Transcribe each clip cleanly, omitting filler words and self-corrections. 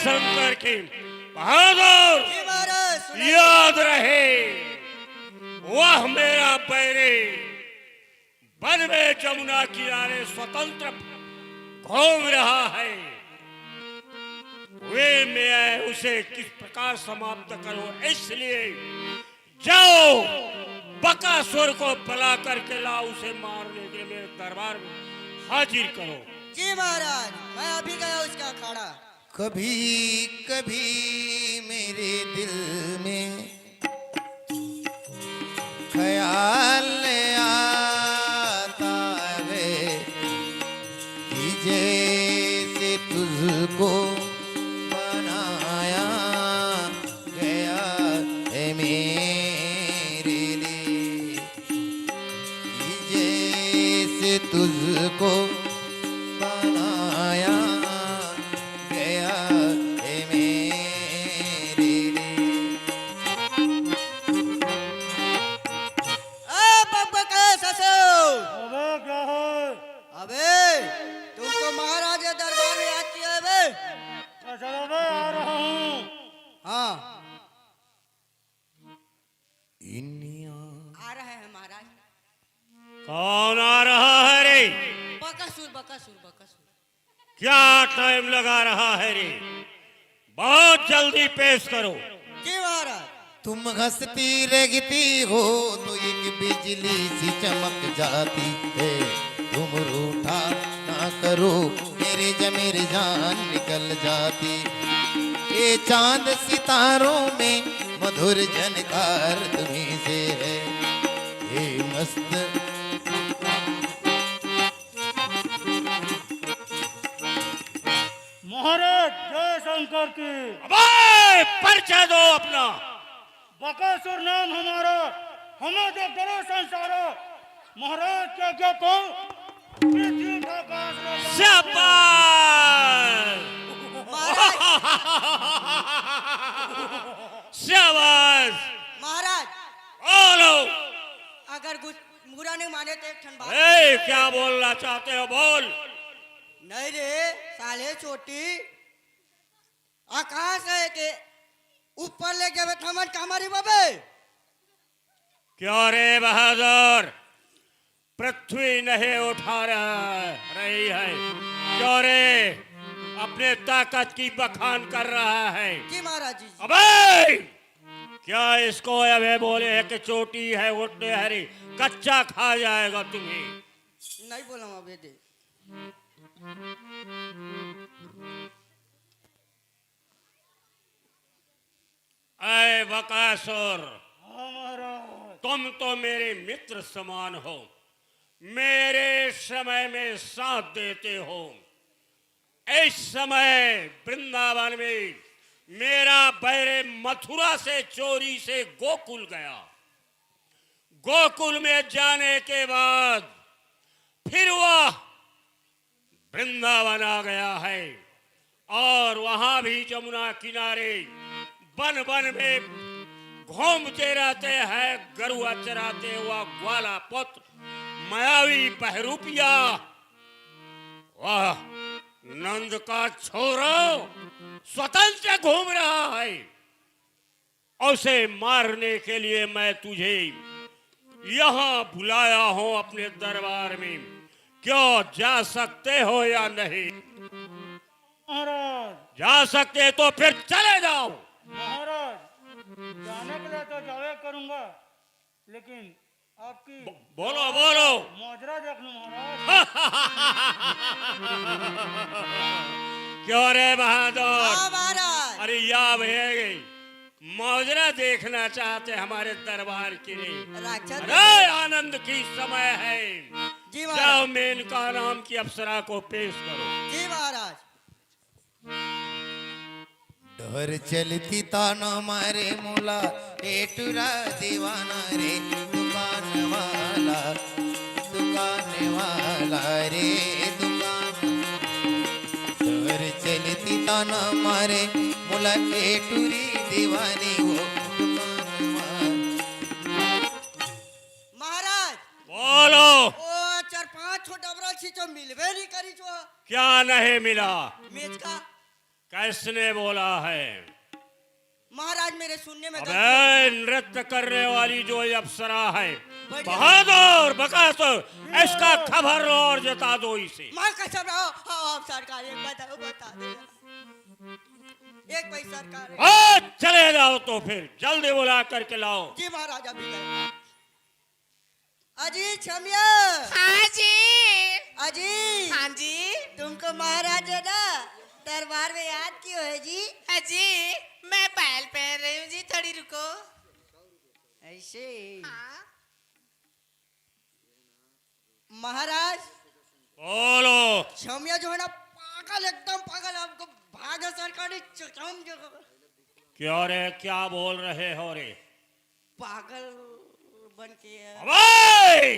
शंकर की बहादुर जी महाराज सुनाइए। याद रहे, वह मेरा बैरी वन में जमुना किनारे स्वतंत्र घूम रहा है। वे मैं उसे किस प्रकार समाप्त करूं, इसलिए जाओ बकासुर को बुला करके लाओ, उसे मारने के लिए मेरे दरबार में हाजिर करो। जी महाराज, मैं अभी गया उसका अखाड़ा। कभी कभी मेरे दिल में ख्याल आता है कि जैसे तुझको बनाया गया है मेरे लिए, कि जैसे तुझको बनाया गया है मेरे लिए। बकबका ससुर, अबे क्या है? अबे तुमको महाराज के दरबार में याद किया है बे? चलो मैं आ रहा हूँ। हाँ इनिया आ रहे हैं महाराज। कौन आ रहा है रे? बकासुर बकासुर बकासुर। क्या टाइम लगा रहा है रे? बहुत जल्दी पेश करो। जी महाराज। तुम हंसती रहती हो तो एक बिजली सी चमक जाती है, तुम रूठा ना करो मेरे जमीर जान निकल जाती। ये चांद सितारों में मधुर झनकार तुम्हीं से है, ये मस्त महाराज जय शंकर की। अबे परिचय दो अपना। बकासुर नाम हमारा, हमें जो डरो संसारो। महाराज क्या क्या तो पृथ्वी का आकाश में शाबाश शाबाश। महाराज बोलो। अगर बुरा नहीं माने तो एक ठन बात। ए, क्या बोलना चाहते हो? बोल। नहीं रे साले छोटी, आकाश है के ऊपर ले गए थमन कामारी बाबे। क्यों रे बहादुर, पृथ्वी नहीं उठा रही है? क्यों रे अपने ताकत की बखान कर रहा है? जी महाराज जी। अबे क्या इसको अबे बोले है कि चोटी है उठने हरी, कच्चा खा जाएगा तुम्हें। नहीं बोला हूँ अबे दे। ऐ बकासुर, महाराज तुम तो मेरे मित्र समान हो, मेरे समय में साथ देते हो। इस समय वृंदावन में मेरा बैरे मथुरा से चोरी से गोकुल गया। गोकुल में जाने के बाद फिर वह वृंदावन आ गया है, और वहां भी जमुना किनारे वन वन में घूमते रहते हैं, गरुआ चराते हुआ ग्वाला पुत्र मायावी बहरूपिया। वाह, नंद का छोरा स्वतंत्र घूम रहा है, उसे मारने के लिए मैं तुझे यहाँ बुलाया हूँ अपने दरबार में। क्यों, जा सकते हो या नहीं? महाराज जा सकते तो फिर चले जाओ। महाराज जाने के लिए तो जावे करूंगा, लेकिन आपकी बोलो बोलो। मोजरा देख लूं महाराज। क्यों रे बहादुर? हाँ महाराज। अरे या भैया मौजरा देखना चाहते हमारे दरबार के लिए? राक्षस। अरे आनंद की समय है। जी जाओ महाराज। मेनका नाम की अप्सरा को पेश करो। जी महाराज। डर चलती ताना मारे मोला, एटुरा दीवाना रे दुकान वाला रे दुकान। डर चलती ताना मारे मोला, एटुरी दीवानी वो दुकान वाला। महाराज बोलो। ओ चार पांच छोटा बड़ा छी जो मिलवे नहीं करी जो। क्या नहीं मिला? मेज का किसने बोला है? महाराज मेरे सुनने में गलती अबे नृत्य करने वाली जो ये अप्सरा है, बैठिए। बहादुर बकासुर, इसका खबर लो और जता दो इसे। मां कसम रहो। हाँ आप सरकार एक बताओ बता दे एक पैसा सरकार। ओ चले जाओ तो फिर जल्दी बुला करके लाओ। जी महाराज अभी गए। अजी क्षम्या। हाँ जी। अजी हाँ जी। तुमको महाराज है ना दरबार में याद क्यों है जी? अजी मैं पायल पहन रही हूँ जी, थोड़ी रुको। ऐसे हाँ। महाराज बोलो। क्षम्या जो है ना पागल एकदम पागल आपको भागा सरकारी चम क्यों रे, क्या बोल रहे हो रे? पागल बन के अबे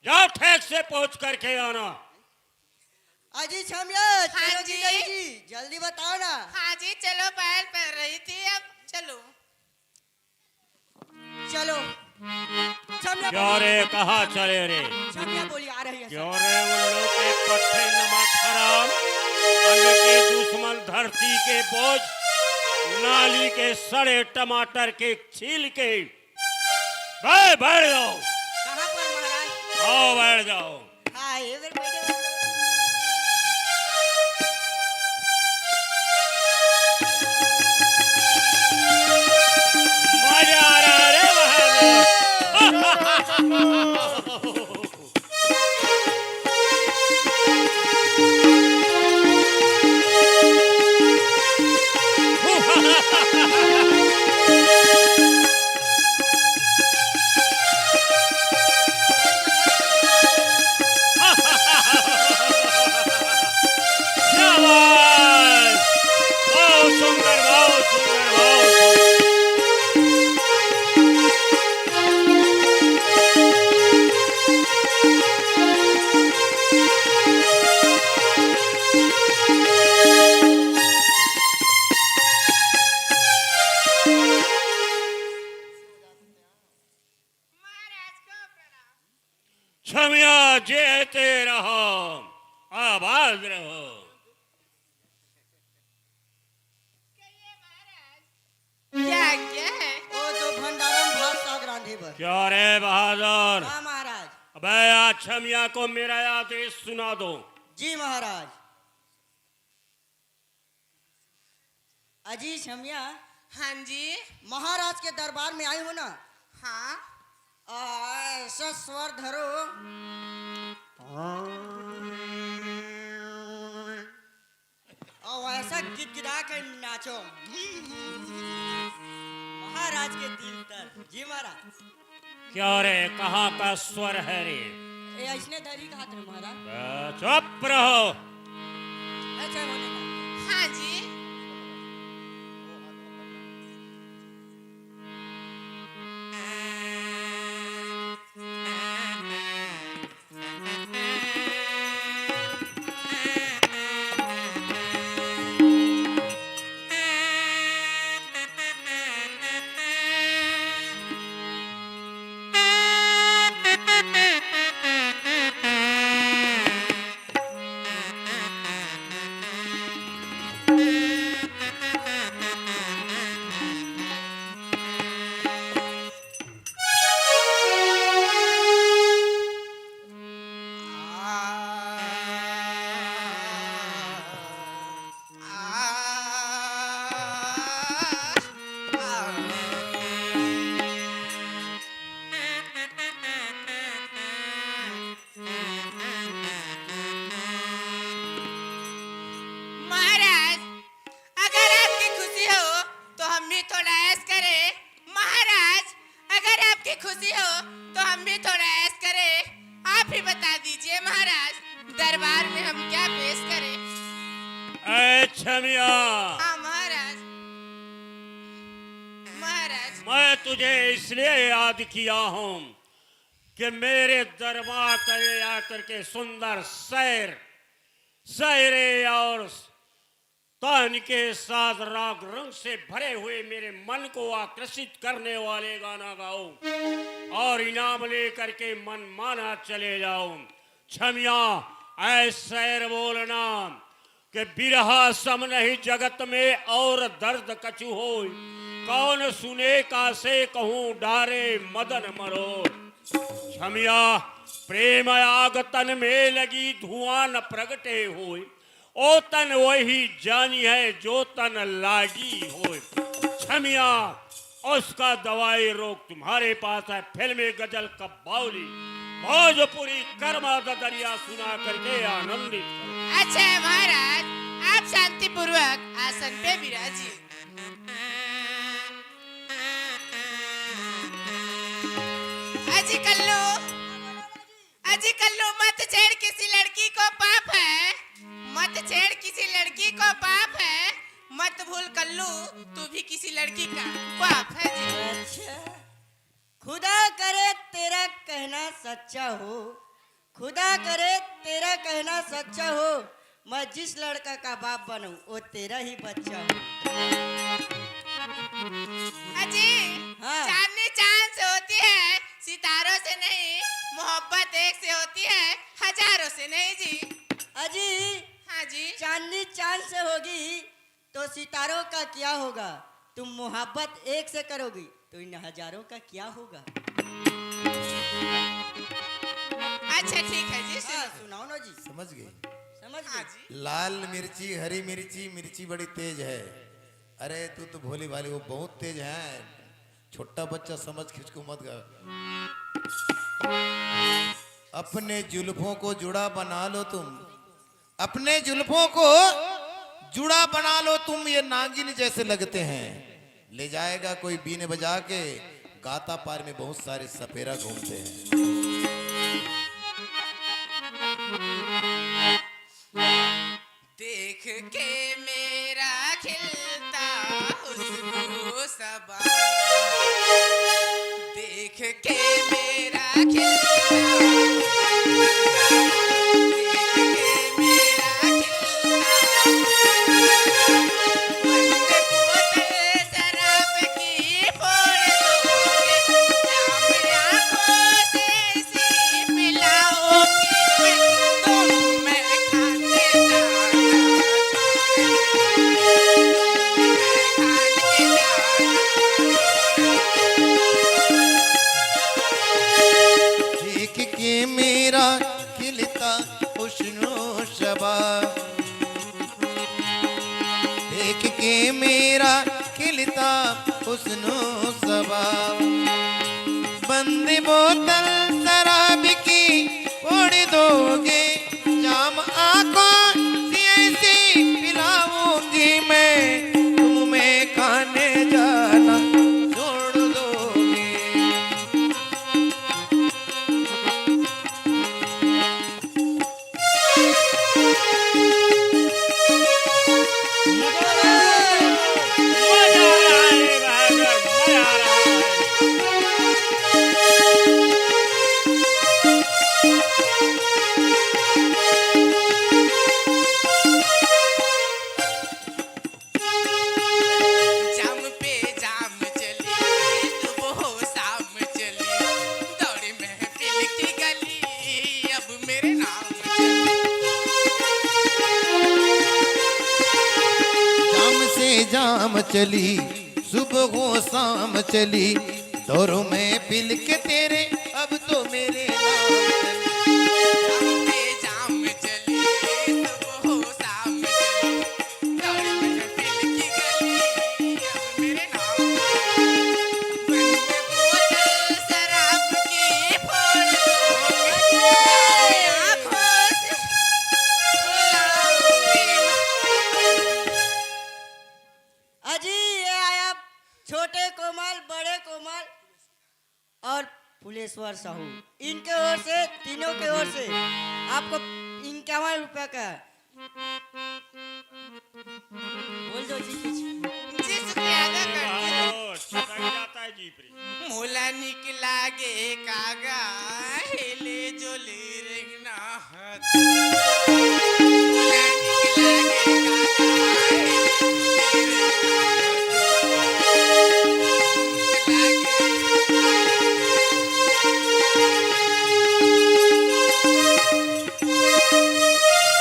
जाओ ठेक से पहुंच करके आना। अजी क्षम्या हाँ चलो जी। जी जल्दी बताओ ना। हाँ जी चलो, पायल पहन रही थी, अब चलो। चलो क्षम्या क्यों रे, कहाँ चले रे? क्षम्या बोली आ रही है क्यों रे, उल्लू के पट्टे नमक हराम, अन्न के दुश्मन धरती के बोझ, नाली के सड़े टमाटर के छील के। बैठ जाओ। कहाँ पर महाराज? आओ बैठ जाओ। हाँ ये फिर बैठे मजा आ रहा है रे बहादुर। शाबाश, बहुत सुंदर, बहुत सुंदर, बहुत सुंदर। महाराज को प्रणाम। क्षम्या जेते रहो, आबाद रहो। कहिए महाराज, क्या क्या है? ओ तो भंडारम भात साग रांधे पर। क्या रे बहादुर? हाँ महाराज। अबे आज क्षम्या को मेरा आदेश सुना दो। जी महाराज। अजी क्षम्या हाँ जी। महाराज के दरबार में आई हो ना हाँ। ऐसा स्वर धरो और ऐसा गिड़गिड़ा कर नाचो महाराज के दिल तर। जी महाराज। क्या रे, कहाँ का स्वर है रे? ये ऐसने धरी का हाथ रे महाराज। चुप रहो। ऐसा होने का। हाँ जी। महाराज अगर आपकी खुशी हो तो हम भी थोड़ा ऐश करें। महाराज अगर आपकी खुशी हो तो हम भी थोड़ा ऐश करें। आप ही बता दीजिए महाराज, दरबार में हम क्या पेश करें? ऐ क्षम्या, हाँ महाराज। महाराज मैं तुझे इसलिए याद किया हूँ कि मेरे दरबार करे आकर के सुंदर शैर, शायरे और तान के साथ राग रंग से भरे हुए मेरे मन को आकर्षित करने वाले गाना गाओ और इनाम लेकर के मन माना चले जाओ। क्षम्या ऐ शैर बोलना, कि बिरहा सम नहीं जगत में और दर्द कछु हो, कौन सुने का से कहूँ डारे मदन मरो। छमिया प्रेम आग तन में लगी धुआं न प्रगटे होए, ओ तन वही जानी है जो तन लागी होए। छमिया उसका दवाई रोग तुम्हारे पास है। फिल्मी गजल का बाउली भोजपुरी कर्मा दरिया सुना करके आनंदित करो। अच्छा है महाराज, आप शांति पूर्वक आसन पे विराजिए। अजी कल्लू, अजी कल्लू, मत छेड़ किसी लड़की को, पाप है। मत छेड़ किसी लड़की को, पाप है। मत भूल कल्लू, तू भी किसी लड़की का बाप है जी। अच्छा, खुदा करे तेरा कहना सच्चा हो, खुदा करे तेरा कहना सच्चा हो। मैं जिस लड़का का बाप बनूं वो तेरा ही बच्चा हो। अजी, हाँ। चांदनी चांद से होती है, सितारों से नहीं। मोहब्बत एक से होती है, हजारों से नहीं जी। अजी, हाँ जी। चांदनी चांद से होगी तो सितारों का क्या होगा? तुम मोहब्बत एक से करोगी तो इन हजारों का क्या होगा? अच्छा ठीक है जी, हाँ, सुनो। सुनाओ ना जी। समझ गए? समझ हाँ गए? जी। लाल मिर्ची, हरी मिर्ची, मिर्ची बड़ी तेज है। अरे तू तो भोली भाली, वो बहुत तेज है। छोटा बच्चा समझ के उसको मत गा। अपने जुल्फों को जुड़ा बना लो तुम, अपने जुल्फों को जुड़ा बना लो तुम, ये नागिन जैसे लगते हैं। ले जाएगा कोई बीने बजा के, गाता पार में बहुत सारे सपेरा घूमते हैं। देख के मेरा खिलता हुस्न सबा, देख के मेरा खिलता, देख के मेरा खिलता, मन में बोतल शराब की फोड़ दोगे, जाम आँखों से ऐसी पिलाओगे, तुम मैं खाने जाना देख के मेरा खिलता हुस्नो शबा, देख के मेरा खिलता हुस्नो सबा, बंद बोतल शराब की फोड़ दोगे, जाम आंखों से ऐसी पिलाऊंगी मैं, तुम्हें खाने जाना छोड़ दोगे। मजा आ रहा है भाईजान, मजा आ रहा है। जाम पे जाम चली, सुबह हो शाम चली, दौड़ी महफिल की गली, अब मेरे नाम चली। जाम से जाम चली, सुबह हो शाम चली, दौरों में पिल के तेरे अब तो मेरे नाम चली। जाम पे जाम चली, सुबह हो शाम चली, दौड़ी महफिल की गली, अब मेरे नाम चली। मन में बोतल शराब की फोड़ दोगे, आँखों से बुलाओगे। अजी, ये आया छोटे कोमल, बड़े कोमल और फुलेश्वर साहू। इनके ओर से, तीनों के ओर से आपको 51 रुपए का। बोल दो जी कुछ। जी शुक्रिया अदा करती हूँ। बहादुर, छटक जाता है जीप रे। मोला निकला गे कागा, हिले जोली रेंगना हाथ। मोला निकला गे कागा, हिले जोली रेंगना हाथ।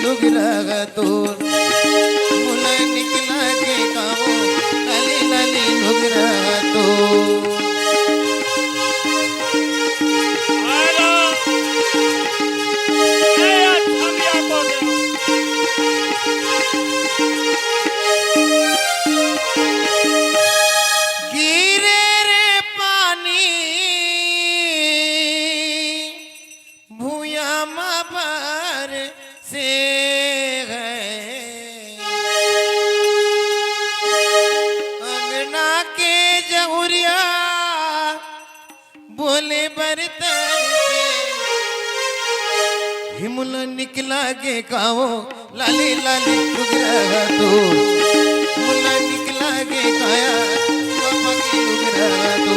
लुगरा तो मुला निकला के कावो लाली लाली लुगरा तो हेलो ए छबिया को दे गिरे रे पानी भूया मार से अंगना के जहुरिया बोले बरतर हिमुल निकला के कावो लाली लाली लुगरा तो मुला निकला के काया बाबा की लुगरा तो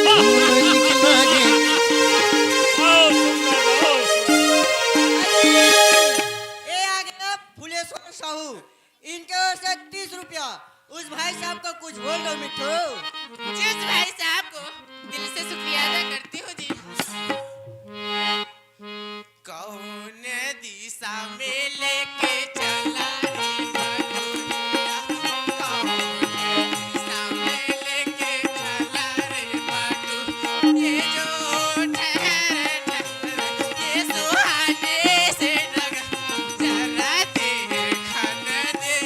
मुला निकला के ये आ गया फुलेश्वर साहू, इनके ओर से 30 रुपया। उस भाई साहब को कुछ बोल दो मिठू। जिस भाई साहब को दिल से शुक्रिया अदा करती हूँ जी। कौन दिशा में लेके चला रे बटुरिया, कौन दिशा में लेके चला रे बटु, ये जो ठहर ठहर ये सुहाने से डगर, जरा देखन दे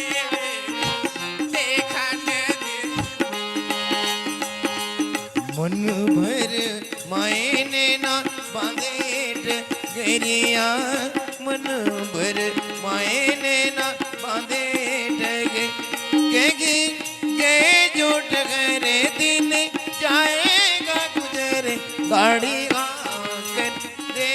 मन भर मायने ना बांधे डगरिया मन भर मायने ना बांधे डगे कहेगी गए जो डगरे दिन जाएगा गुजरे गाड़ी आंकन दे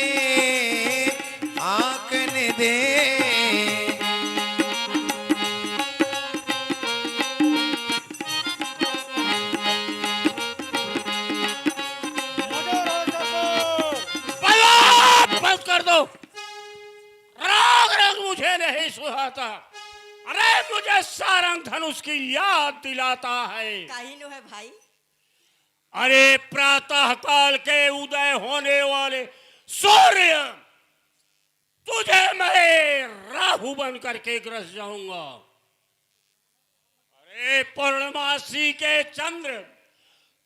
मदर ठाकुर बंद कर दो। राग रंग मुझे नहीं सुहाता, अरे मुझे सारंग धनुष की याद दिलाता है। काहिनो है भाई। अरे प्रातः काल के उदय होने वाले सूर्य तुझे मैं राहु बन करके ग्रस जाऊंगा। अरे पूर्णमासी के चंद्र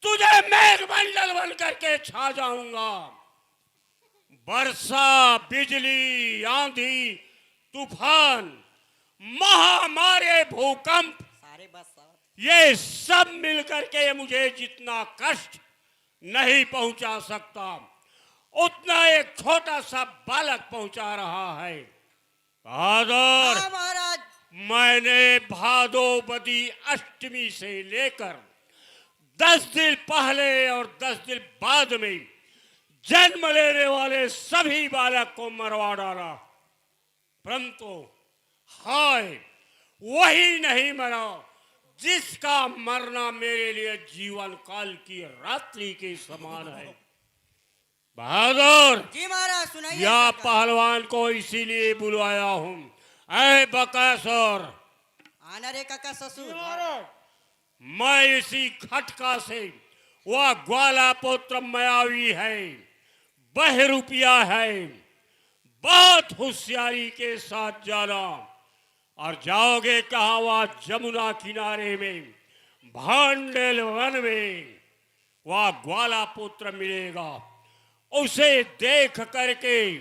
तुझे मेघमंडल बन करके छा जाऊंगा। वर्षा बिजली आंधी तूफान महामारी भूकंप सारे बस साथ। ये सब मिलकर के मुझे जितना कष्ट नहीं पहुंचा सकता उतना एक छोटा सा बालक पहुंचा रहा है। बहादुर, हाँ महाराज। मैंने भादोबदी अष्टमी से लेकर 10 दिन पहले और 10 दिन बाद में जन्म लेने वाले सभी बालक को मरवा डाला, परंतु हाय वही नहीं मरा जिसका मरना मेरे लिए जीवन काल की रात्रि के समान है। बहादुर, जी महाराज सुनाइए। या पहलवान को इसीलिए बुलवाया हूं। ऐ बकासुर, आना रे काका ससुर। महाराज मैं इसी खटका से वह ग्वाला पुत्र मायावी है, बहरूपिया है, बहुत होशियारी के साथ जाना और जाओगे कहा वह जमुना किनारे में भांडेल वन में वह ग्वाला पुत्र मिलेगा। उसे देख करके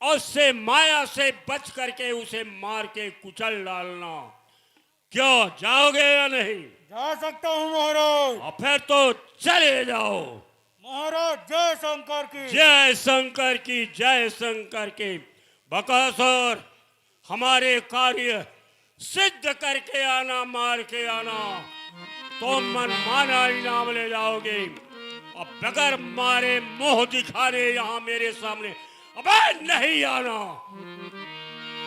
उससे माया से बच करके उसे मार के कुचल डालना। क्यों, जाओगे या नहीं? जा सकता हूँ महाराज। और फिर तो चले जाओ। महाराज जय शंकर की। जय शंकर की, जय शंकर की। बकासुर, हमारे कार्य सिद्ध करके आना, मार के आना, तो मनमाना इनाम ले जाओगे। और बगैर मारे मुंह दिखाने यहाँ मेरे सामने अबे नहीं आना।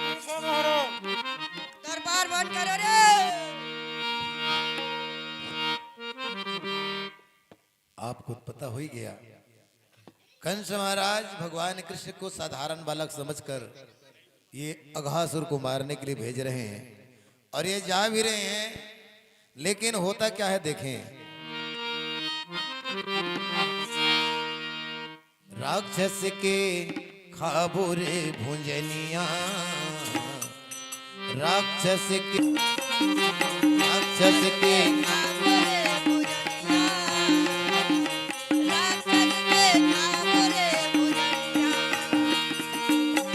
ऐसा महाराज। दरबार बंद करो रे। आपको पता हो ही गया, कंस महाराज भगवान कृष्ण को साधारण बालक समझकर ये अघासुर को मारने के लिए भेज रहे हैं और ये जा भी रहे हैं, लेकिन होता क्या है देखें। राक्षस के खाबो रे भुंजनिया, राक्षस के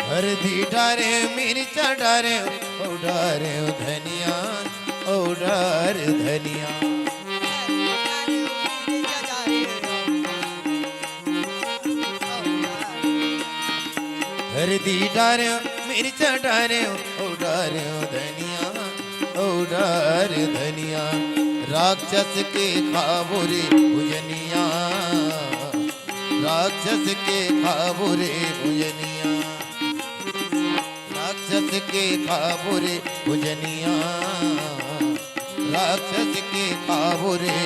हर दी डारे मिर्चा डारे ओ डारे ओ धनिया, ओ डार धनिया। हर दी डारे मिर्चा डारे ओ डारे ओ धनिया, ओ डार धनिया। राक्षस के खाबो रे भुजनिया, राक्षस के खाबो रे भुजनिया, राक्षस के खाबो रे भुजनिया, राक्षस के खाबो रे।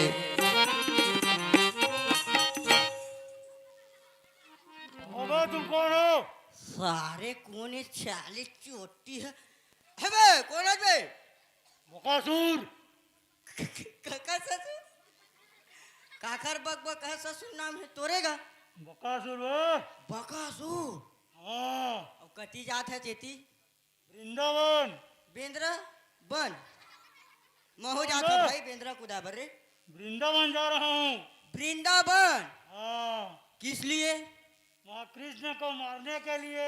अबे तुम कौन हो? सारे कोने चाले चोटी है बे कौन है बे? बकासुर। काका ससुर काकर बक बक है ससुर नाम है तोरेगा बकासुर वो। बकासुर। हाँ, अब कती जात है चेती वृंदावन। बेंद्रा बन महो जात है भाई बेंद्रा कुदा बर रे वृंदावन जा रहा हूँ। वृंदावन हाँ, किस लिए? वहाँ कृष्ण को मारने के लिए।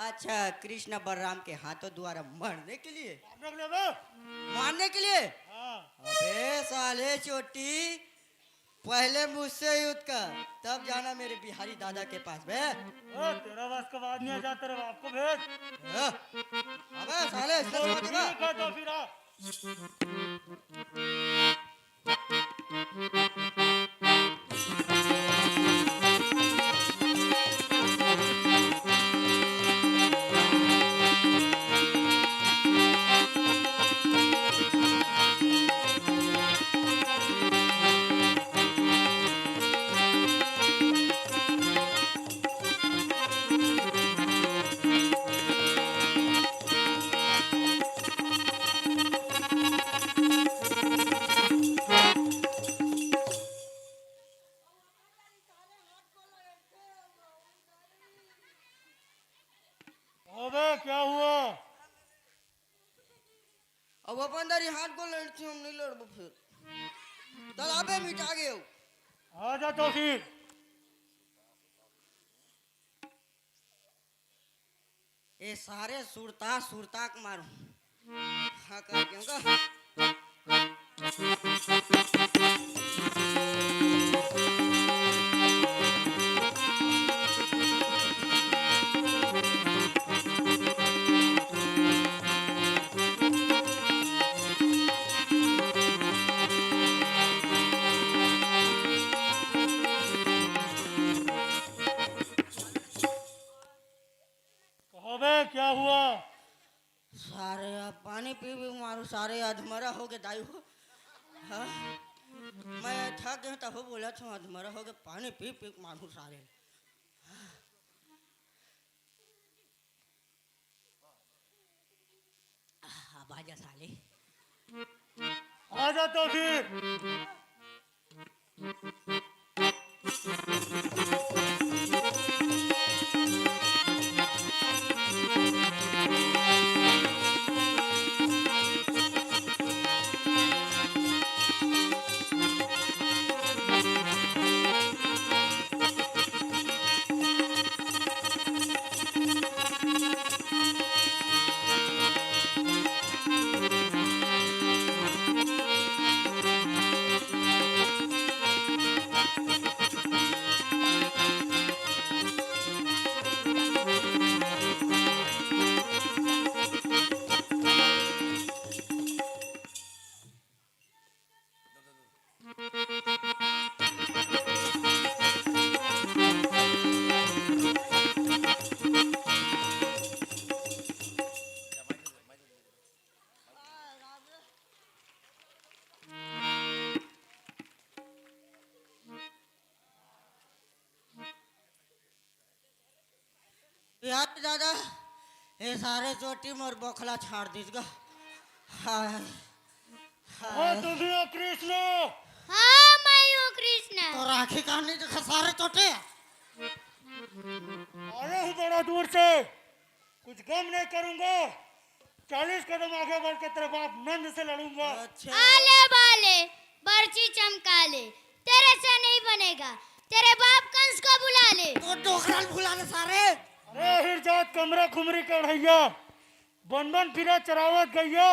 अच्छा कृष्ण बलराम के हाथों द्वारा मरने के लिए, मारने के लिए बे? मारने के लिए। हाँ, अबे साले चोटी पहले मुझसे युद्ध कर तब जाना मेरे बिहारी दादा के पास बे। ओ, तेरा बस का बात नहीं जा, तेरे बाप को भेज। हाँ? अबे साले इसने छोड़ देगा। ठीक है तो फिर आ। अबे क्या हुआ? अब अपन दारी हाथ को लड़ती हम नहीं लड़बो फिर दलाबे मिटा गए हो। आ जा तो फिर। ये सारे सुरता सुरताक मारू हाँ कर क्यों का अबे क्या हुआ? सारे अब पानी पी पी मारू सारे अधमरा हो गए दाई हो। हाँ मैं थक गया तब बोला था अधमरा हो गए पानी पी पी मारू सारे। अब आजा साले। आ जा तो फिर। यार दादा ये सारे चोटी मोर बोखला छाड़ दीस गा हाय वो तुम ही हो कृष्ण। हाँ मैं हूँ कृष्ण। तो राखी कहानी देखा सारे चोटे आया हूँ बड़ा दूर से, कुछ गम नहीं करूंगा। 40 कदम आगे बढ़ के तेरे बाप नंद से लड़ूंगा। अच्छा आले बाले बर्ची चमका ले, तेरे से नहीं बनेगा। तेरे बाप कंस को बुला ले। तो डोकराल भुला ले सारे अरे हिर जात कमरा खुमरी कढ़ैया, बन बन फिरा चरावत गैया,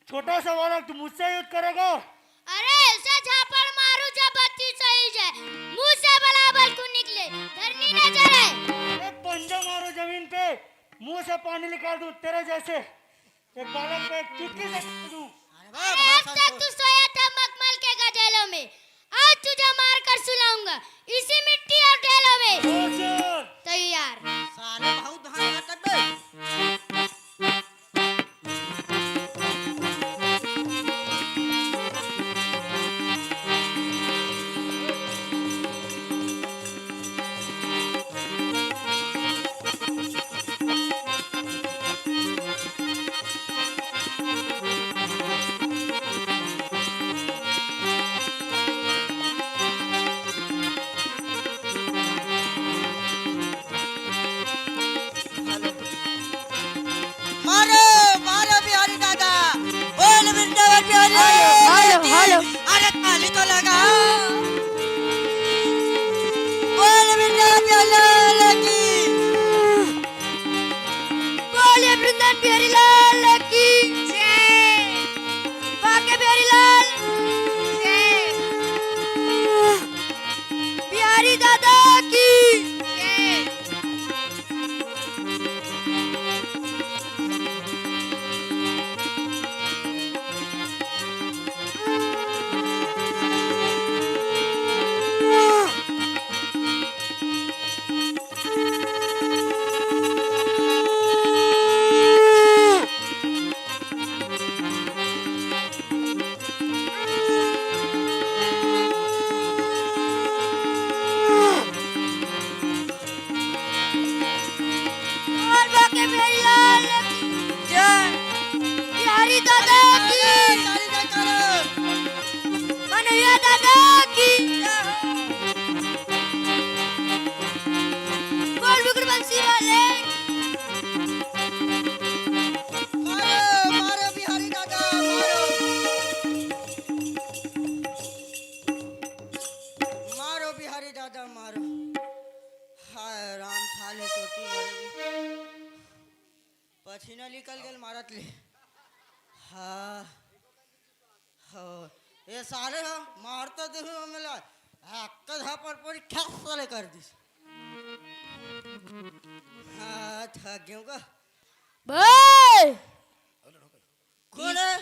छोटा सा बालक तू मुझसे युद्ध करेगा। अरे ऐसा झापड़ मारू जब बत्ती सही जाए, मुंह से बलाबल को निकले, धरनी न चढ़े। अरे पंजा मारो जमीन पे, मुंह से पानी निकाल दूं तेरे जैसे एक बालक को एक चुटकी से मार दूं। अरे अब तक तू सोया था मखमल के गजेलों में, आज तुझे मार कर सुलाऊंगा इसी मिट्टी और ढेलों में। रोशन! तैयार। साले बहुत भान हाथत बे मारो मारो बिहारी दादा बोल वृंदावन बिहारी हेलो, हेलो। अरे ताली तो लगा बोल वृंदावन बिहारी की बोले वृंदावन बिहारी लाल की जय। बाके बिहारी लाल जय। बिहारी दादा की जय। और बाके बिहारी लाल की जय। बिहारी दादा की मनैया दादा की बोल विक्रमसिंह वाले मारो मारो बिहारी दादा मारो बिहारी दादा मारो हाय राम साले चोटी मारेगी पसीना निकल गेल मारत ले हाँ हो ये सारे हो मारता देखो मिला हक्का झापड़ पूरी ख्यास साले कर दी हाँ थक गया का बोल कौन है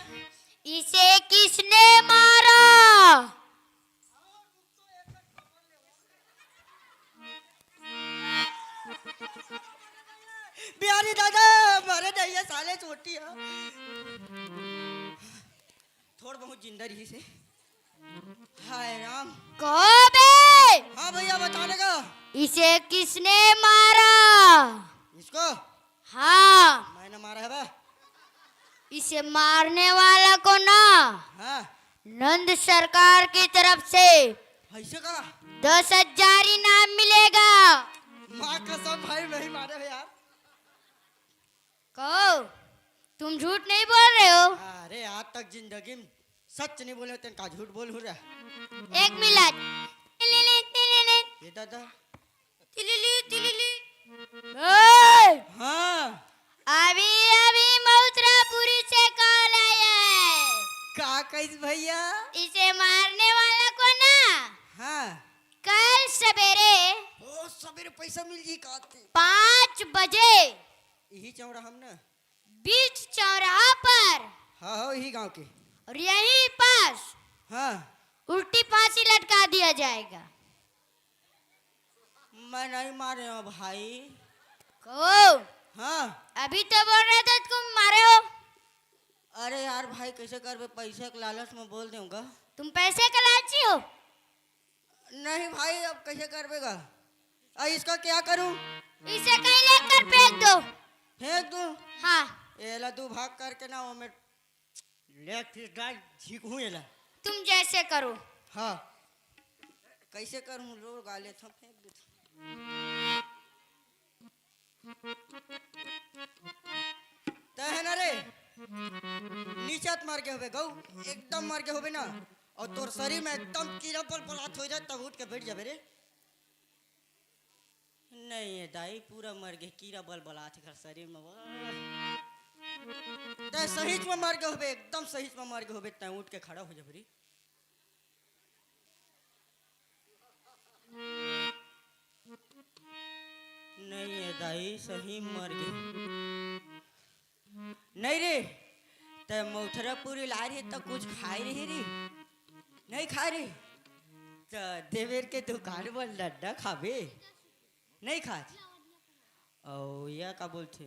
इसे किसने मारा? बिहारी दादा मारे नहीं है साले चोटी है थोड़ बहुत जिंदा रही से हाय राम कहो बे, हाँ भैया बता देगा इसे किसने मारा? इसको हाँ, मैंने मारा है बे इसे मारने वाला को ना हाँ नंद सरकार की तरफ से ऐसे का 10,000 इनाम मिलेगा। माँ कसम भाई नहीं मारे हो यार कहो तुम झूठ नहीं बोल रहे हो? अरे आज तक जिंदगी में सच नहीं बोले तेन का झूठ बोल हो रहा एक मिनट। तिलिली, तिलिली, ये दादा तिलिली, तिलिली। ओए, हाँ अभी अभी मथुरापुरी से कॉल आया है। का कैस भैया इसे मारने वाला को ना हाँ कल सवेरे ओ सवेरे पैसा मिल जी काते 5 बजे यही चौड़ा हम ना बीच चौराहा पर हाँ हाँ यही गांव के और यहीं पास हाँ उल्टी फांसी लटका दिया जाएगा। मैं नहीं मारे हो भाई कहो हाँ अभी तो बोल रहे थे तुम मारे हो। अरे यार भाई कैसे कर पैसे के लालच में बोल दूंगा तुम पैसे का लालची हो। नहीं भाई अब कैसे करवेगा इसका क्या करूं इसे कहीं लेकर फेंक दो। फेंक दूं हाँ एला दो भाग करके ना वो मैं लेग पीस डाल झीक हूँ एला तुम जैसे करो। हाँ कैसे करूँ लो गाले था फेंक दे तह ना रे नीचत मार के होबे गौ एकदम मार के होबे ना और तोर शरीर में एकदम कीड़ा पल पलात हो जाए तब उठ के बैठ जाबे रे नहीं है दाई पूरा मर गए कीड़ा बल बलात घर शरीर में तय सही में मार के होबे एकदम सही में मार के होबे तय उठ के खड़ा हो जाबे रे नहीं है दाई सही मर गए नहीं रे ते मौथरा पूरी ला रही तो कुछ खाए रही रे नहीं खा रही तो देवेर के दुकान पर लड्डा खाबे नहीं खा और या का बोलते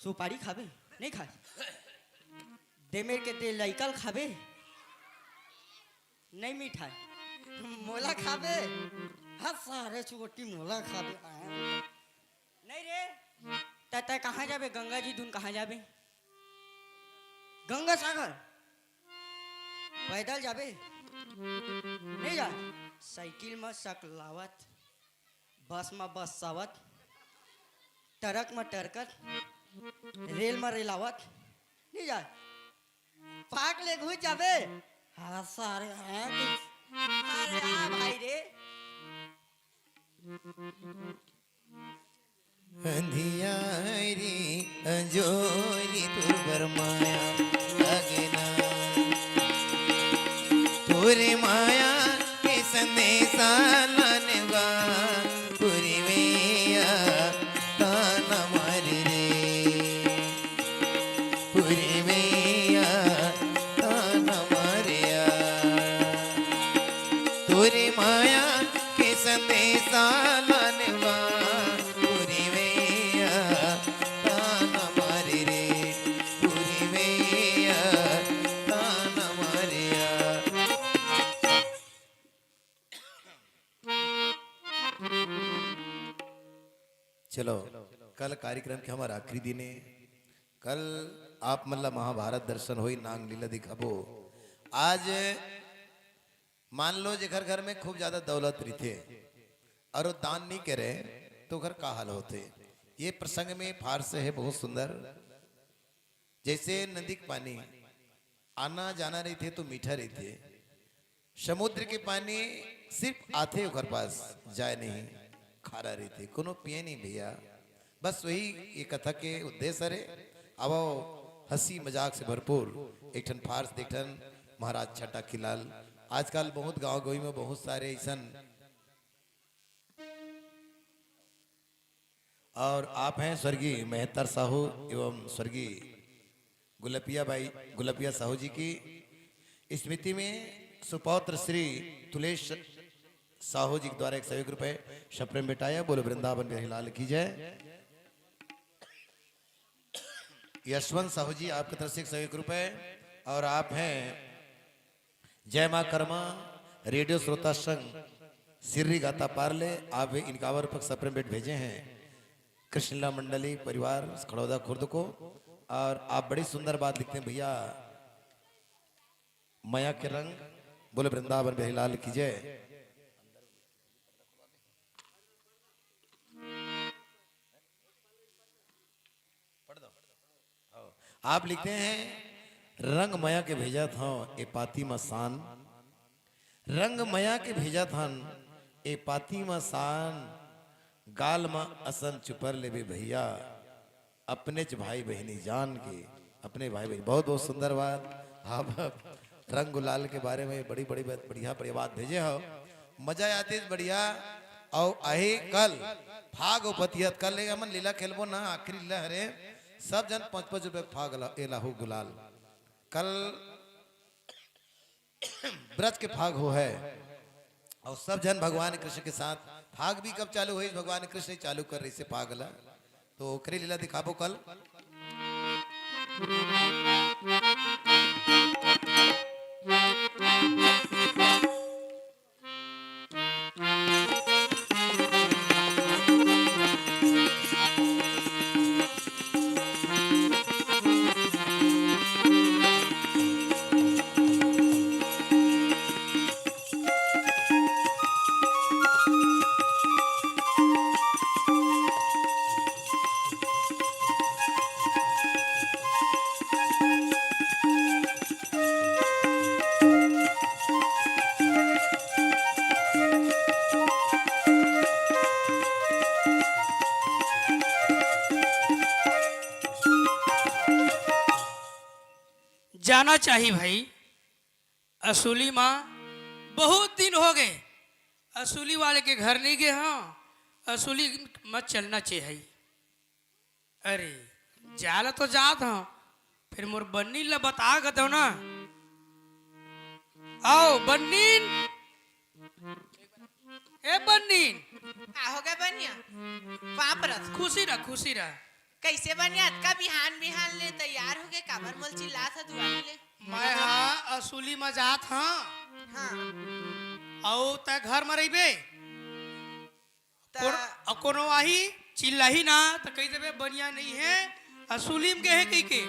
सुपारी खाबे नहीं खा देवेर के दे लइकल खाबे नहीं मिठाई मोला खाबे हाँ सारे चुगोटी मोला खाबे नहीं रे तय कहाँ जाबे गंगा जी धुन कहाँ जाबे गंगा सागर पैदल जाबे नहीं जा साइकिल में सक लावत बस में बस सावत ट्रक में टरकत रेल में रेलावत नहीं जा पाक ले घुस जाबे हाँ सारे हैं अरे हाँ भाई रे अंधियारी अंजोरी तुर बरमाया लगना पूरी माया के संदेशा लाने वा पूरी मैया ताना मारे रे पूरी मैया ताना मारिया पूरी माया के संदेशा लाने वा पूरी मैया ताना मारे रे पूरी मैया ताना मारिया चलो कल कार्यक्रम के हमारा आखिरी दिन है कल आप मल्ला महाभारत दर्शन होई नांग लीला दिखाबो आज मान लो जे घर घर में खूब ज्यादा दौलत रहते और वो दान नहीं करे तो घर का हाल होते ये प्रसंग में फारस है बहुत सुंदर जैसे नदी के पानी आना जाना रहते तो मीठा रहते समुद्र के पानी सिर्फ आते घर पास जाए नहीं खारा रहते कोनो पिए नहीं भैया बस वही ये कथा के उद्देश्य है अब हंसी मजाक से भरपूर एक ठन फारस देखन महाराज छटा खिलाल आजकल बहुत गांव गोई में बहुत सारे ऐसा और आप हैं स्वर्गीय मेहतर साहू एवं स्वर्गीय गुलपिया साहू जी की स्मृति में सुपौत्र श्री तुलेश साहू जी द्वारा 101 रुपए शप्रेम बेटाया बोलो वृंदावन बिहारी लाल की जय यशवंत साहू जी आपकी तरफ से 101 रुपए और आप हैं जय मां कर्मा रेडियो श्रोता संघ सिर्री गाता पार्ले आप इनकावर पर सप्रेम बेट भेजे हैं कृष्णला मंडली परिवार खड़ौदा खुर्द को और आप बड़ी सुंदर बात लिखते हैं भैया माया के रंग बोले वृंदावन बिहारी लाल की जय आप लिखते हैं रंग माया के भेजा था ए पाती मसान रंग माया के भेजा था ए पाती मसान गाल में असन चुपर ले भी भैया अपने च भाई बहनी जान के अपने भाई बहन बहुत बहुत सुंदर बात आप रंग गुलाल के बारे में बड़ी बड़ी बात बढ़िया बढ़िया बात भेजे हो मजा आती है बढ़िया और अही कल फाग उपतियत कल हमन लीला खेलबो ना आखिरी लीला हरे सब जन 5-5 रुपए फाग एलाहू गुलाल कल ब्रज के फाग हो है और सब जन भगवान कृष्ण के साथ फाग भी कब चालू हुई भगवान कृष्ण चालू कर रही से फागला तो करी लीला दिखाबो कल जाना चाहिए भाई। असुली माँ बहुत दिन हो गए असुली वाले के घर नहीं गए। हाँ असुली मत चलना चाहिए। अरे जाला तो जात हाँ फिर मोर बन्नी ला बता गो ना। आओ बन्नीन, ए बन्नीन, का हो गए बनिया पापरस खुशी रह खुशी रह। कैसे बनिया का बिहान बिहान ले तैयार हो गए काबर मोल चिल्ला था दुआरी ले। मैं हाँ असुली में जात हाँ हाँ आओ त घर में रहिबे त कोनो आही चिल्लाही ना तो कही देवे बनिया नहीं है असुलीम के है कही के।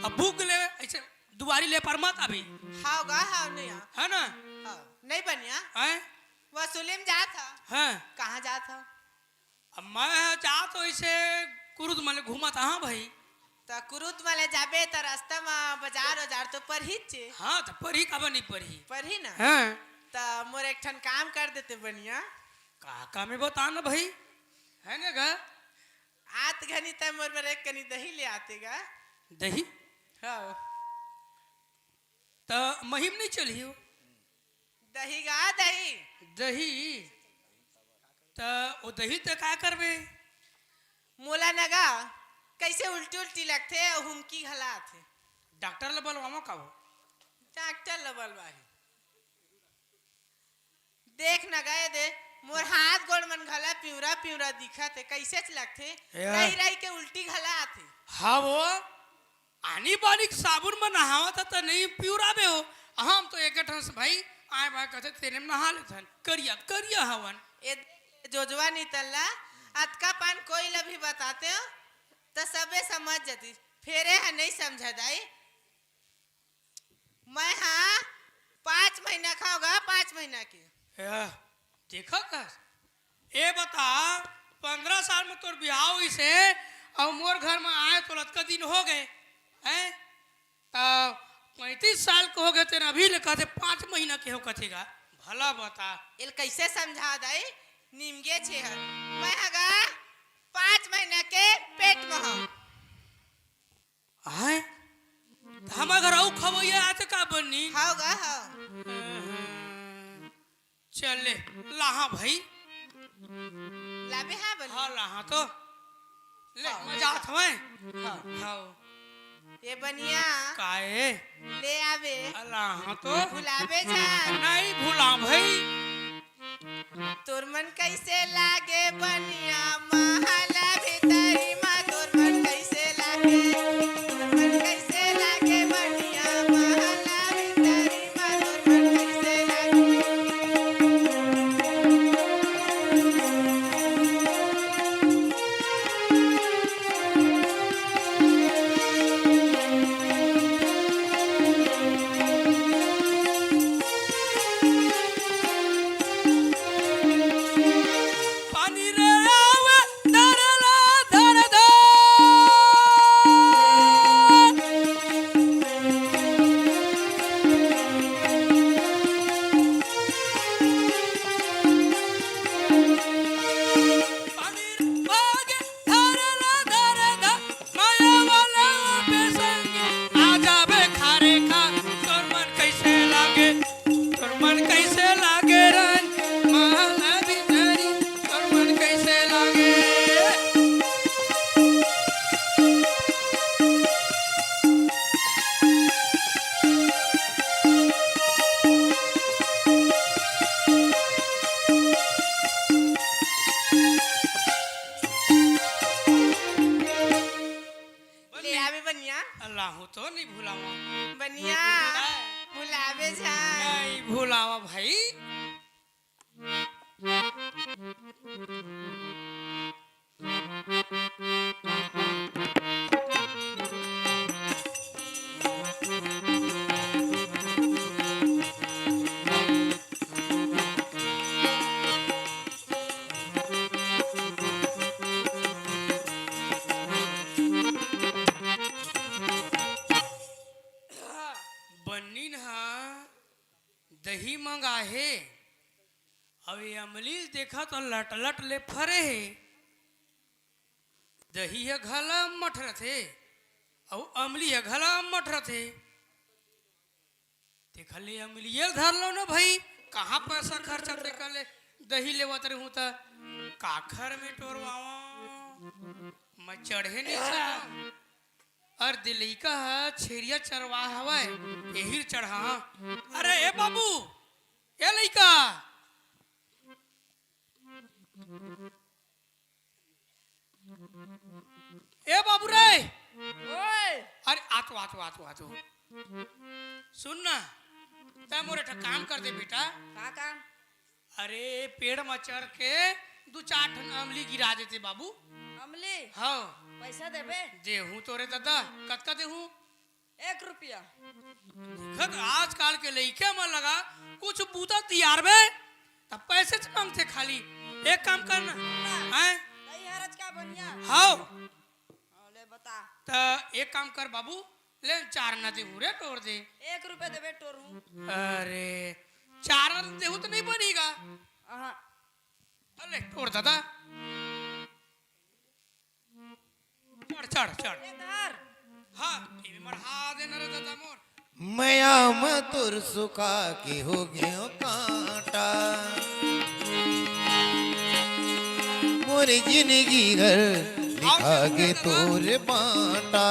अब भूख ले ऐसे दुआरी ले पर मत अभी हाओगा हाओ नहीं आ है ना। हाँ नहीं बनिया हैं वो सुलिम जा था हैं कहाँ जा था अब मैं जा तो ऐसे कुरुद मले घूमत हाँ भाई। त कुरुत वाले जाबे त रास्ता में बाजार बाजार तो पर ही चे हाँ तो पढ़ी कब नहीं पढ़ी पर ही ना हैं त मोर एक ठन काम कर देते बनिया का में बता ना भाई है ना गा। आत घनी त मोर बर एक कनी दही ले आतेगा। दही हाँ तो महिम नहीं चली हो दही गा दही दही तो वो दही तो क्या करबे। मोला नगा कैसे उल्टी उल्टी लगते हुमकी घला थे डॉक्टर ले बोलवामो का हो। डॉक्टर लबल बाही देख न गए दे मोर हाथ गोड़ मन घला पिवरा पिवरा दिखा थे कैसे लगते या। रही रही के उल्टी घला थे। हाँ वो आनी बानी के साबुन में नहावा था तो नहीं पिउराबे हो। हम तो एक ठन से भाई आए बाय कहते तेरे में नहा लेथन करिया करिया हवन ए जोजवा नितल्ला अतका पान कोई ला भी बताते हो तो सबे समझ जाती फेरे है नहीं समझा दाई। मैं हाँ 5 महीना खाओगा 5 महीना के या, देखा का ए बता 15 साल में तोर बिहाव हुई से और मोर घर में आए तो लतका दिन हो गए हैं। 35 साल के हो गए तेरा अभी ले कहते 5 महीना के हो कथेगा भला बता। इल कैसे समझा दाई निमगे छे हर मैं हगा 5 महीना के पेट में हूँ। आए हमारे घर आऊ खबैया आते का बनी हाओगा हाँ चले लाहा भाई लाबे हाँ बनी हाँ लाहा तो ले हाँ, मजा आत हमें हाँ हाँ ये बनिया काहे ले आवे लाहा तो भुलावे जा नहीं भूला भाई। तोर मन कैसे लागे बनिया महला भीतरी मा तोर मन कैसे लागे तोर मन कैसे लागे बनिया महला भीतरी मा तोर मन कैसे लागे। पानी रे आवे धरला धर धर पानी भागे धरला धर धर माया वाला बेसंगे आ जाबे खारे खा तोर मन कैसे लागे तोर मन कैसे लागे रन महला भीतरी तोर मन कैसे लागे। ले आवे बनिया अल्लाह तो नहीं भूलावा बनिया भुलावे जा नहीं भूलावा भाई। बन्नी हा दही मंगा है अब ये अमलील देखा तो लट लट ले फरे है दही है घला मठ रथे और अमली है घला मठ रथे देखा ले अमलियल धर लो ना भाई, कहाँ पैसा खर्चा ते कर ले दही लेवा तरे हूँ ता काखर में टोरवावा मैं चढ़े नहीं सा और दिल्ली का छेरिया चरवा हवाए यही चढ़ा। अरे ए बाबू ए लइका ए बाबू रे, अरे आतो आतो आतो आतो सुन ना, तै मोरे ठा काम कर दे बेटा। का काम? अरे पेड़ में चढ़ के 2-4 ठन अमली गिरा देते बाबू। अमली हाँ पैसा देबे? जे हूँ तोरे दादा कतका दे हूँ 1 रुपया। खत आजकल के लइके में लगा कुछ बूता तैयार बे तब पैसे से मांगते खाली। एक काम करना हैं, नहीं हरज का बनिया। हाँ ले बता। तो एक काम कर बाबू, ले 4 ना दे रे तोड़ दे। 1 रुपया देबे टोरू। अरे 4 दे तो नहीं बनेगा। हाँ अरे तोड़ दादा, चढ़ चढ़ चढ़। धर। हाँ ये मरहा देना रे दादा मोर। मया मधुर सुखा के हो गयो कांटा, मोरी जिंदगी घर लिखा के तोर बांटा।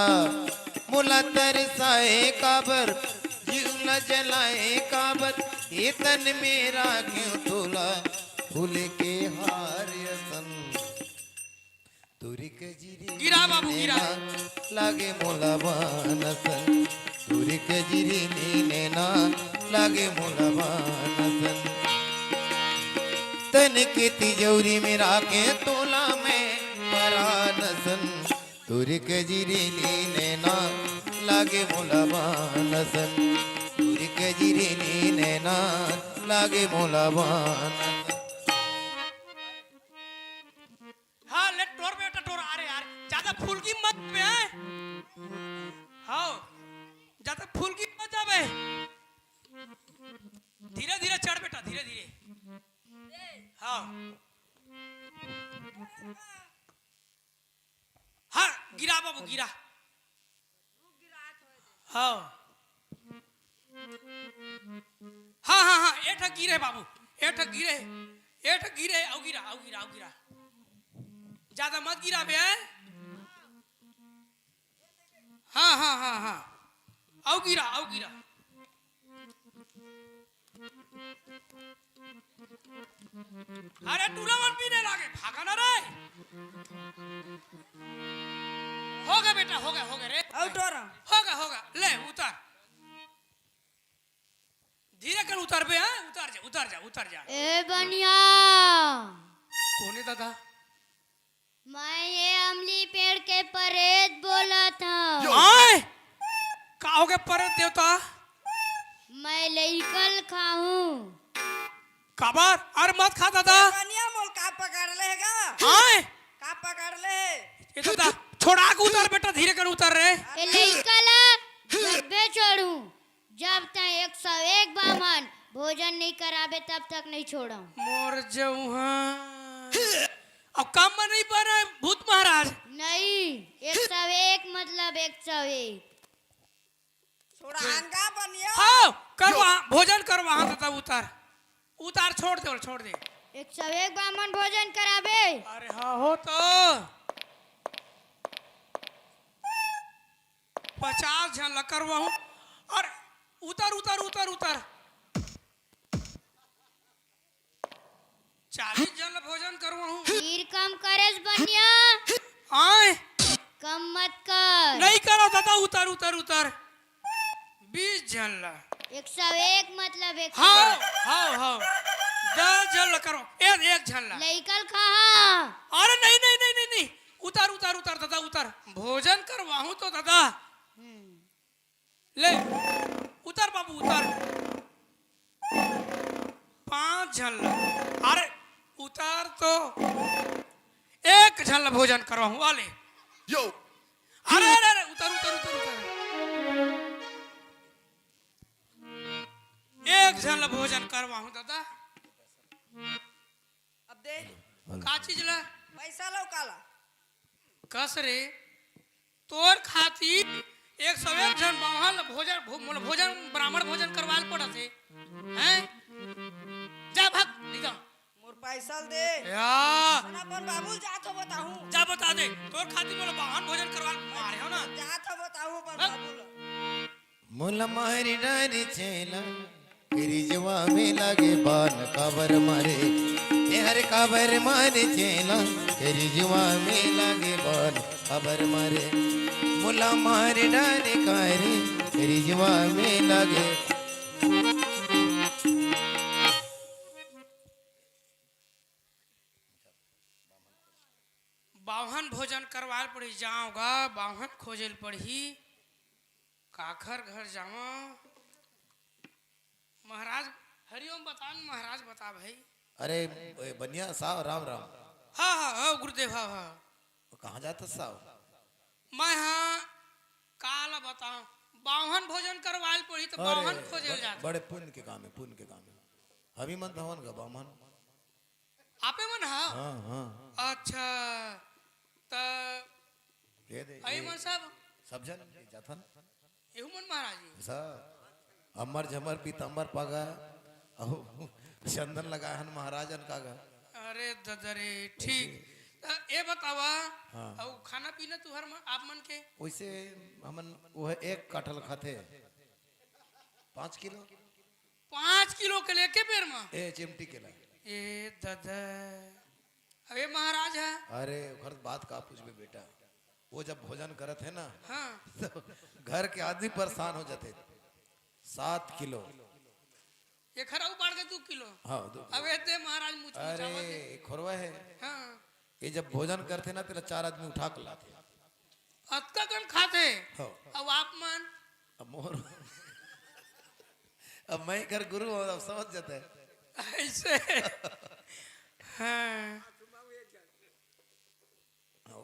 मुला तरसाए काबर जीवला जलाए काबर, ये तन मेरा क्यों तोला फूल के हार असन। तुरी के जिरी गिरा बाबू, गिरा। लागे मोला बानसन, तुरी के जिरी नीने ना लागे मोला बानसन। तन के तिजोरी में राखे तोला में परानसन, तुरी के जिरी नीने ना लागे मोला बानसन, तुरी के जिरी नीने ना लागे मोला बानसन। हाँ ले टोर बेटा टोर। अरे यार ज्यादा फुल्की मत पे है। हाँ ज्यादा फुल्की मत जाबे, धीरे धीरे चढ़ बेटा, धीरे धीरे। हाँ हाँ गिरा बाबू गिरा। हाँ हाँ हाँ हाँ एठ गिरे बाबू, एठ गिरे, एठ गिरे। आओ गिरा, आओ गिरा, आओ गिरा। ज्यादा मत गिरा बे। हाँ हाँ हाँ हाँ आओ गिरा, आओ गिरा। अरे टूर्नामेंट पीने लागे, भागा ना रे। हो गया बेटा, हो गया, हो गया रे। आउट हो रहा। होगा ले उतार, धीरे कर उतार बे। हाँ उतार जा, उतार जा, उतार जा। ए बनिया, कौन है दादा? मैं ये अमली पेड़ के परेत बोला था। आए का हो गया परत देवता? मैं लइकल खाऊं। काबर अरे मत खा दादा। बनिया मोल का पकड़ लेगा? आए का पकड़ ले? ये दादा छोड़ा के उतार बेटा, धीरे कर उतार रे। ए लइकल जब्बे छोड़ूं, जब तक 101 बामन भोजन नहीं कराबे तब तक नहीं छोड़ा। मोर जाऊं। हाँ अब काम में नहीं पा रहा है भूत महाराज। नहीं 101 मतलब 101। छोड़ा आंगा बनिया। हाँ कर वहाँ भोजन कर, वहाँ दादा उतार, उतार, छोड़ दे, छोड़ दे। 101 बामन भोजन कराबे। अरे हाँ हो तो 50 जन लकर वहाँ। और उतार उतार उतार उतार 40 जन भोजन करवा हूँ। खीर कम करेस बनिया, आए कम मत कर। नहीं करो दादा, उतार उतार उतार 20 जन ला। 101 मतलब 101। हाँ हाँ हाँ 10 जन ला करो, एक जन ला। लइकल खा। अरे नहीं नहीं नहीं नहीं नहीं उतार उतार उतार दादा, उतार भोजन करवाऊं तो दादा। ले उतार बाबू, उतार 5 जन ला। अरे उतार तो 1 जन ला भोजन करवाऊं वाले। अरे अरे अरे उतार उतार उतार उतार 1 जन ला भोजन करवाऊं दादा। अब दे का चीज ला? पैसा लो काला। कस रे तोर खातिर 101 जन बाहन भोजन ब्राह्मण भोजन करवाल पड़ा थे हैं जा भाग निकल मोर पैसा दे या अपन बाबू जात हो बताऊं जा बता दे तोर खातिर मोला बाहन भोजन करवाल मारे हो ना जात हो बताऊं अपन हाँ। बाबू मुल मारी डारी चेला गिरिजवा में लगे बान काबर मारे ए हर काबर मारे चेला गिरिजवा में लगे बान काबर मारे मुला मारी डारी कारी गिरिजवा में लगे बाहन भोजन करवाल पड़ी जाऊंगा बाहन खोजल पड़ी काखर घर जावा महाराज हरिओम बतान महाराज बता भाई अरे ओए बनिया साहब राम राम हाँ हाँ हाँ गुरुदेव हाँ हाँ कहाँ जाता साहब मैं हाँ काला बताऊं बाहन भोजन करवाल पड़ी तो बाहन खोजल जाता बड़े पुण्य के काम है पुण्य के काम है अभी मन धवन का बामन आपे मन हाँ हाँ हाँ अच्छा तो दे दे आई मन सब सब जन जाथन एहू मन महाराज जी सा अमर झमर पीताम्बर पागा अहो चंदन लगा हन महाराजन का गा अरे ददरे ठीक तो ये बतावा हाँ। और खाना पीना तू हर आप मन के वैसे हमन वो है एक काठल खाते 5 किलो 5 किलो के लेके पेड़ में ए चिमटी के ला ए दादा अबे महाराज है अरे घर बात का पूछबे बेटा वो जब भोजन करत है ना हाँ तो घर के आदमी परेशान हो जाते 7 किलो ये खरा उबाड़ के 2 किलो हाँ दो अबे ते महाराज मुझ अरे खोरवा है हाँ ये जब भोजन करते ना तेरा 4 आदमी उठा के लाते अतका कन खाते हाँ। अब आप मन अब मोर अब मैं घर गुरु हूँ अब समझ जाता है ऐसे हाँ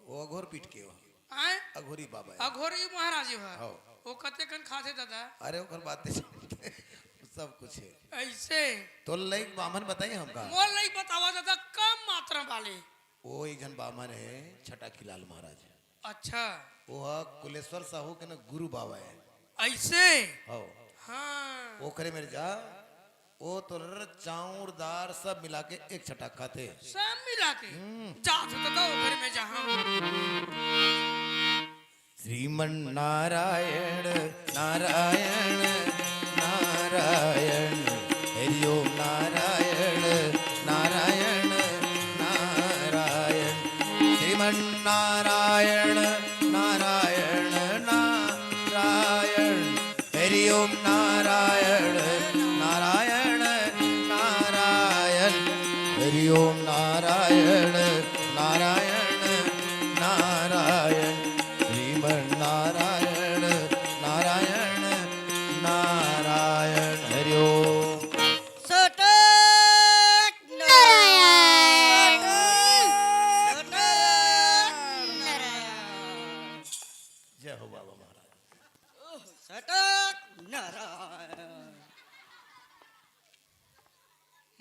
वो अघोर पीट के हो आए अघोरी बाबा है अघोरी महाराज है हाँ। वो कते कन खाते दादा अरे ओकर बातें सुनते, सब कुछ है ऐसे तो लाइक बामन बताइए हमका मोल नहीं बतावा दादा कम मात्रा वाले वो एक जन बामन है छटा खिलाल महाराज अच्छा वो है कुलेश्वर साहू के ना गुरु बाबा है ऐसे हो हाँ वो करे मेरे जा वो तो चाउर दार सब मिला के एक छटा खाते सब मिला के जा तो दादा वो घर में जहाँ श्रीमन नारायण नारायण नारायण हरि ओम नारायण नारायण नारायण श्रीमन नारायण नारायण नारायण हरि ओम नारायण नारायण नारायण हरि ओम नारायण नारायण नारायण श्रीमन नारायण नारायण नारायण हरि ओम सटक नारायण जय हो बाबा महाराज सटक नारायण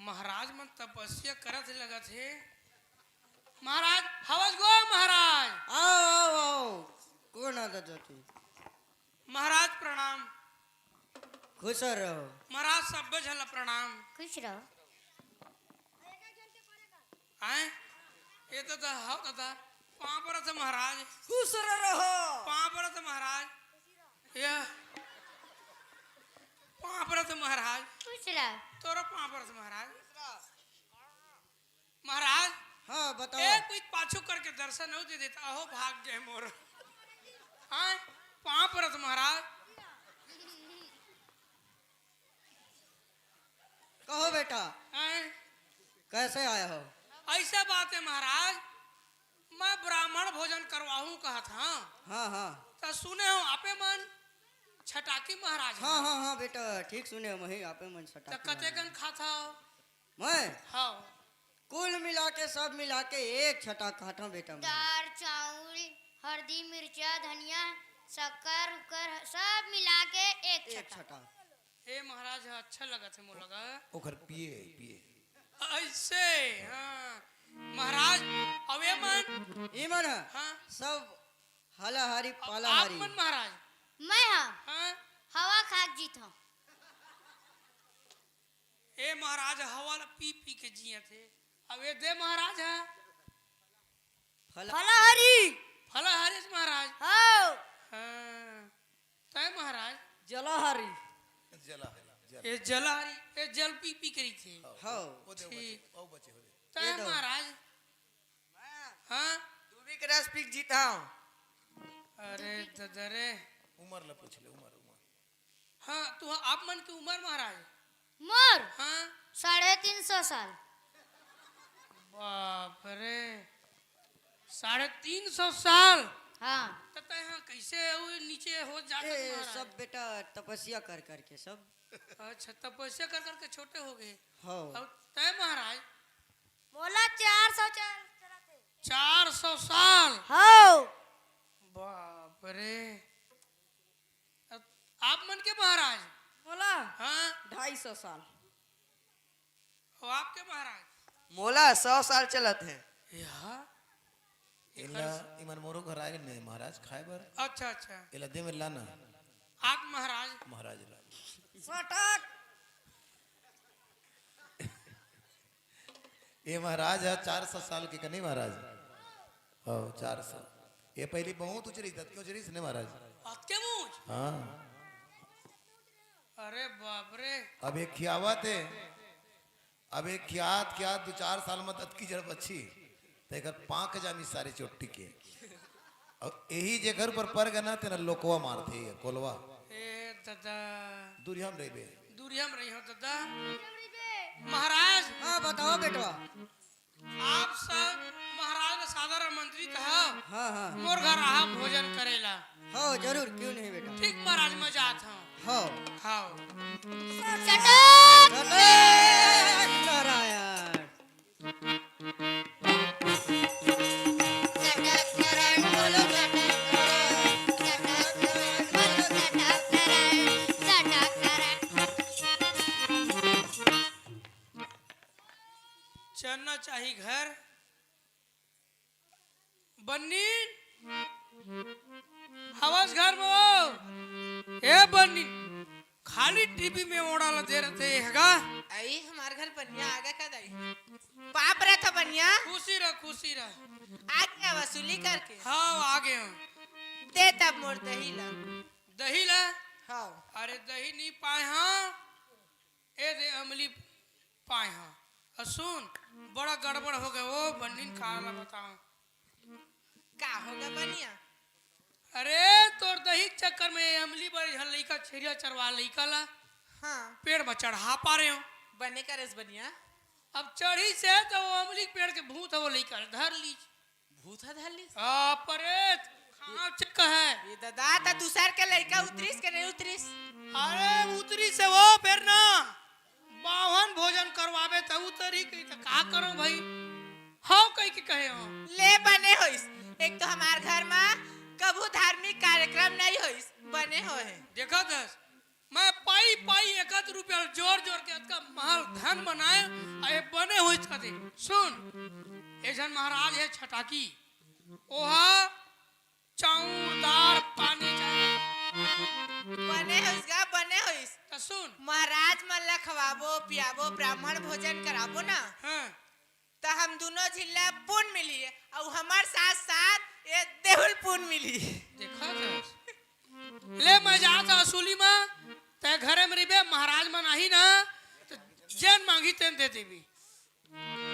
महाराज मन तपस्या करत लगा थे महाराज हवस गो महाराज आओ आओ आओ कौन आता तू महाराज प्रणाम खुश रहो महाराज सब झल प्रणाम खुश रहो आए ये तो हाउ दादा पाँव पर थे महाराज खुश रहो पाँव पर थे महाराज या पाँव पर थे महाराज खुश रहो तोरा पाँव पर थे महाराज महाराज हाँ बताओ एक कोई पाछू करके दर्शन नहीं दे देता अहो भाग गए मोर हाँ पाँव पर थे महाराज कहो बेटा हाँ कैसे आया हो ऐसा बात है महाराज मैं ब्राह्मण भोजन करवाऊं कहा था हाँ हाँ तो सुने हो आपे मन छटाकी महाराज हैं। हाँ हाँ हाँ बेटा ठीक सुने हो वही आपे मन तो सटा कते कन खाता हो मैं हाँ कुल मिला के सब मिला के एक छटा काटा बेटा मैं। दाल चावल हल्दी मिर्चा धनिया शक्कर उकर सब मिला के एक एक छटा छटा हे महाराज अच्छा लगा थे मोर लगा ओकर पिए पिए ऐसे हाँ महाराज अवे मन ईमन हाँ सब हला हारी पाला आप हारी मन महाराज मैं हाँ हाँ हवा खाक जीत हूँ। ए महाराज हवा ला पी पी के जिए थे। अब ये दे महाराज है फलाहारी फलाहारी से महाराज। हाँ हाँ तय महाराज जलाहारी जला ये जलहारी ये जल पी पी करी थी। हाँ ठीक ओ बचे हो तय दो। महाराज। हाँ दूबी के रस पीक जीता हूँ। अरे ददरे उमर ला पूछ ले उमर उमर हाँ तू आप मन की उम्र महाराज। मोर हाँ 350 साल। बाप रे 350 साल। हाँ तय यहाँ कैसे वो नीचे हो जाता ए, महाराज? सब बेटा तपस्या कर करके सब। अच्छा तपस्या कर करके छोटे हो गए। हाँ अब तय महाराज बोला 400 400 साल। हाँ बाप रे अब आप मन के महाराज। मोला हाँ 250 साल। और आपके महाराज मोला 100 साल चलत है। या इला इमन मोरो घर आए ने महाराज खाए बर अच्छा अच्छा इला दे में लाना आप महाराज। महाराज ला सटक ये महाराज है 400 साल के कनी महाराज। हाँ 400 ये पहली बहुत उचरी तक क्यों उचरी ने महाराज। आपके मुंह हाँ अरे बाप रे अब एक खियावत है अब एक खियात क्या 2-4 साल में तत की जड़ बच्ची तेकर पांक जामी सारे चोटी के और यही जे घर पर गना तेना लोकवा मारते है कोलवा ए दादा दूरिया में रहे दूरिया में रही हो दादा। महाराज हाँ बताओ बेटवा। आप सब महाराज ने साधारण मंत्री कहा हाँ हाँ मोर घर आ भोजन करेला। हाँ जरूर क्यों नहीं बेटा। ठीक महाराज मैं जात हूँ। हाँ हाँ चटक नारायण चलना चाहिए घर बन्नी हवस घर में हो ए बन्नी खाली टीवी में ओढ़ाला दे रहे हैगा। आई हमारे घर बनिया आगे का दाई पाप रहा था बनिया खुशी रह आगे वसूली करके हाँ आगे हूँ। दे तब मोर दही ला। दही ला हाँ अरे दही नहीं पाए हाँ ए दे अमली पाए हाँ और सुन बड़ा गड़बड़ हो गया वो बन्नी खाला बताओ का होगा बनिया। अरे तोर दही के चक्कर में अमली बड़ी झल लइका छेरिया चरवा लइका ला हाँ पेड़ में चढ़ा पा रहे हो। बने का रस बनिया अब चढ़ी से तो वो अमली के पेड़ के भूत है वो लइका धर ली भूथा धरली परेत खाओ चक्का है। ये दादा ता दूसर के लड़का उतरिस के नहीं उतरिस। अरे उतरी से वो फिर ना बावन भोजन करवावे तो उतरी कही तो का करो भाई हाँ कही के कहे हो ले बने होइस एक तो हमार घर में कबू धार्मिक कार्यक्रम नहीं होइस बने होए। देखा दस मैं पाई पाई 1 रुपया जोर जोर के का महल धन बनाए अरे बने हुई कथी सुन ऐसा महाराज है छटाकी ओहा चाउरदार पानी चाहिए बने होइस बने होइस तो सुन महाराज मन ला खवाबो पियाबो ब्राह्मण भोजन कराबो ना हाँ तो हम दोनों जिला पुण्य मिली और हमार साथ साथ ये देहुल पुण्य मिली। देखा दस ले मैं जाता असुली में ते घरे में रिबे महाराज मन आही ना तो जैन मांगी तेन दे देवी।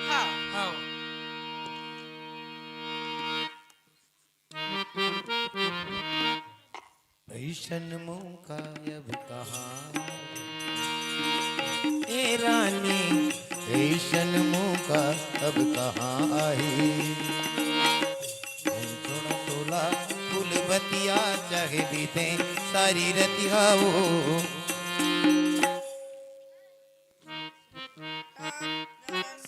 हाँ हाँ ऐसन मौका अब कहाँ ए रानी ऐसन मौका अब कहाँ आए थोड़ा तोला फूल बतिया चाहे बीते सारी रतिया वो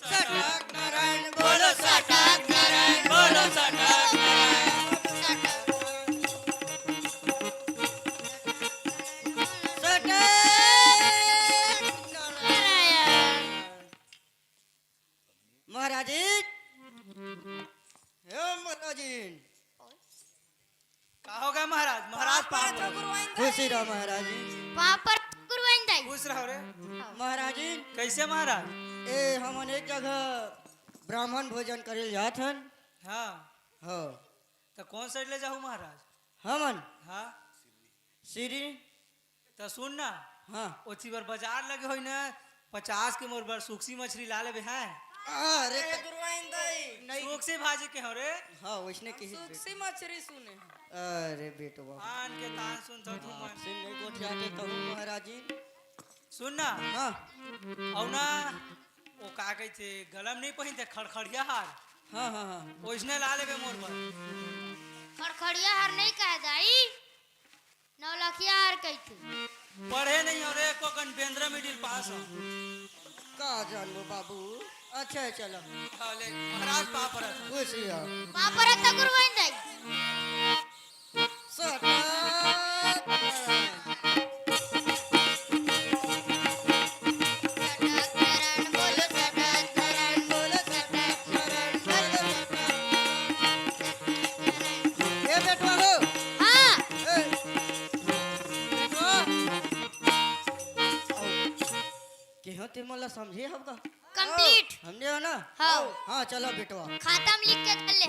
सटक नारायण बोलो सटक नारायण बोलो सटक महाराजी का होगा महाराज? महाराज पाप गुरुवाइन खुशी रहो महाराज जी। वहाँ पर गुरुवाइन दाई खुश रहो रे। महाराज जी कैसे महाराज? ए हमन एक जगह ब्राह्मण भोजन करे जात हन। हाँ, हो तो कौन साइड ले जाऊँ महाराज? हमन हाँ, सीरी। तो सुन ना, हाँ ओथी बार बाजार लगे हो ना, 50 के मोर बार सूखी मछली ला लेबे हैं। अरे नहीं सूख से भाजी के हो रे। हाँ वैसने की सूखी मछली सुने अरे बेटो आन के तान सुन तो तू मन। से नहीं गोठियाते तो हूँ महाराज जी। सुन ना, हाँ और ना वो का कहते थे गलम नहीं पहनते खड़खड़िया हार, हाँ हाँ हाँ ओइसने ला लेबे मोर पर। खड़खड़िया हार नहीं कह दाई, नौलखिया हार कहते। पढ़े नहीं हो रे, को बेंद्रा मिडिल पास हो। का जानो बाबू। अच्छा चलो ले महाराज पाप रहा था। खुशी हो। वहाँ पर तो गुरुवाइन दाई ए बेटवा हो हाँ ए बेटवा केहो ते मला समझे हमका कंप्लीट हमने हो ना। हाँ। हाँ चलो बेटवा। खाता में लिख के कर ले।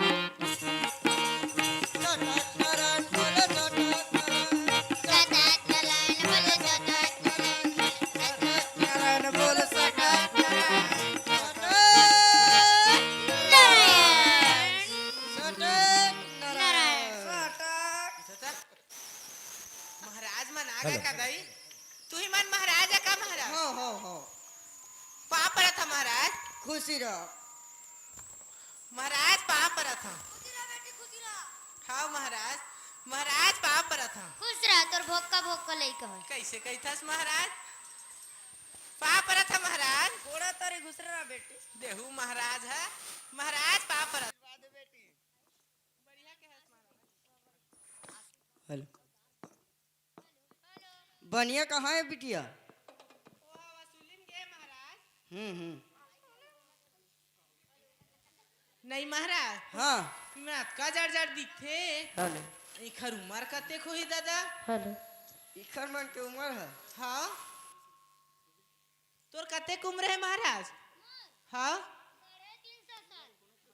महाराज मन आ गए का गई? तू ही मन महाराज है का महाराज? हाँ हाँ हाँ पाप पर था महाराज। खुशी रहो। महाराज पाप पर था। हाँ महाराज, महाराज पाप पर था। खुश रह, तोर भोक्का लई कह। कैसे कही था महाराज? पाप पर था महाराज। थोड़ा तारे घुसरा बेटी। देहू महाराज है, महाराज पाप पर। हेलो बनिया कहाँ है बिटिया? नहीं महाराज, हाँ मैं का जड़ जड़ दिखे। हेलो इखर उमर कते को ही दादा? हेलो इखर मन के उम्र है। हाँ, तोर कते उम्र है महाराज? हाँ,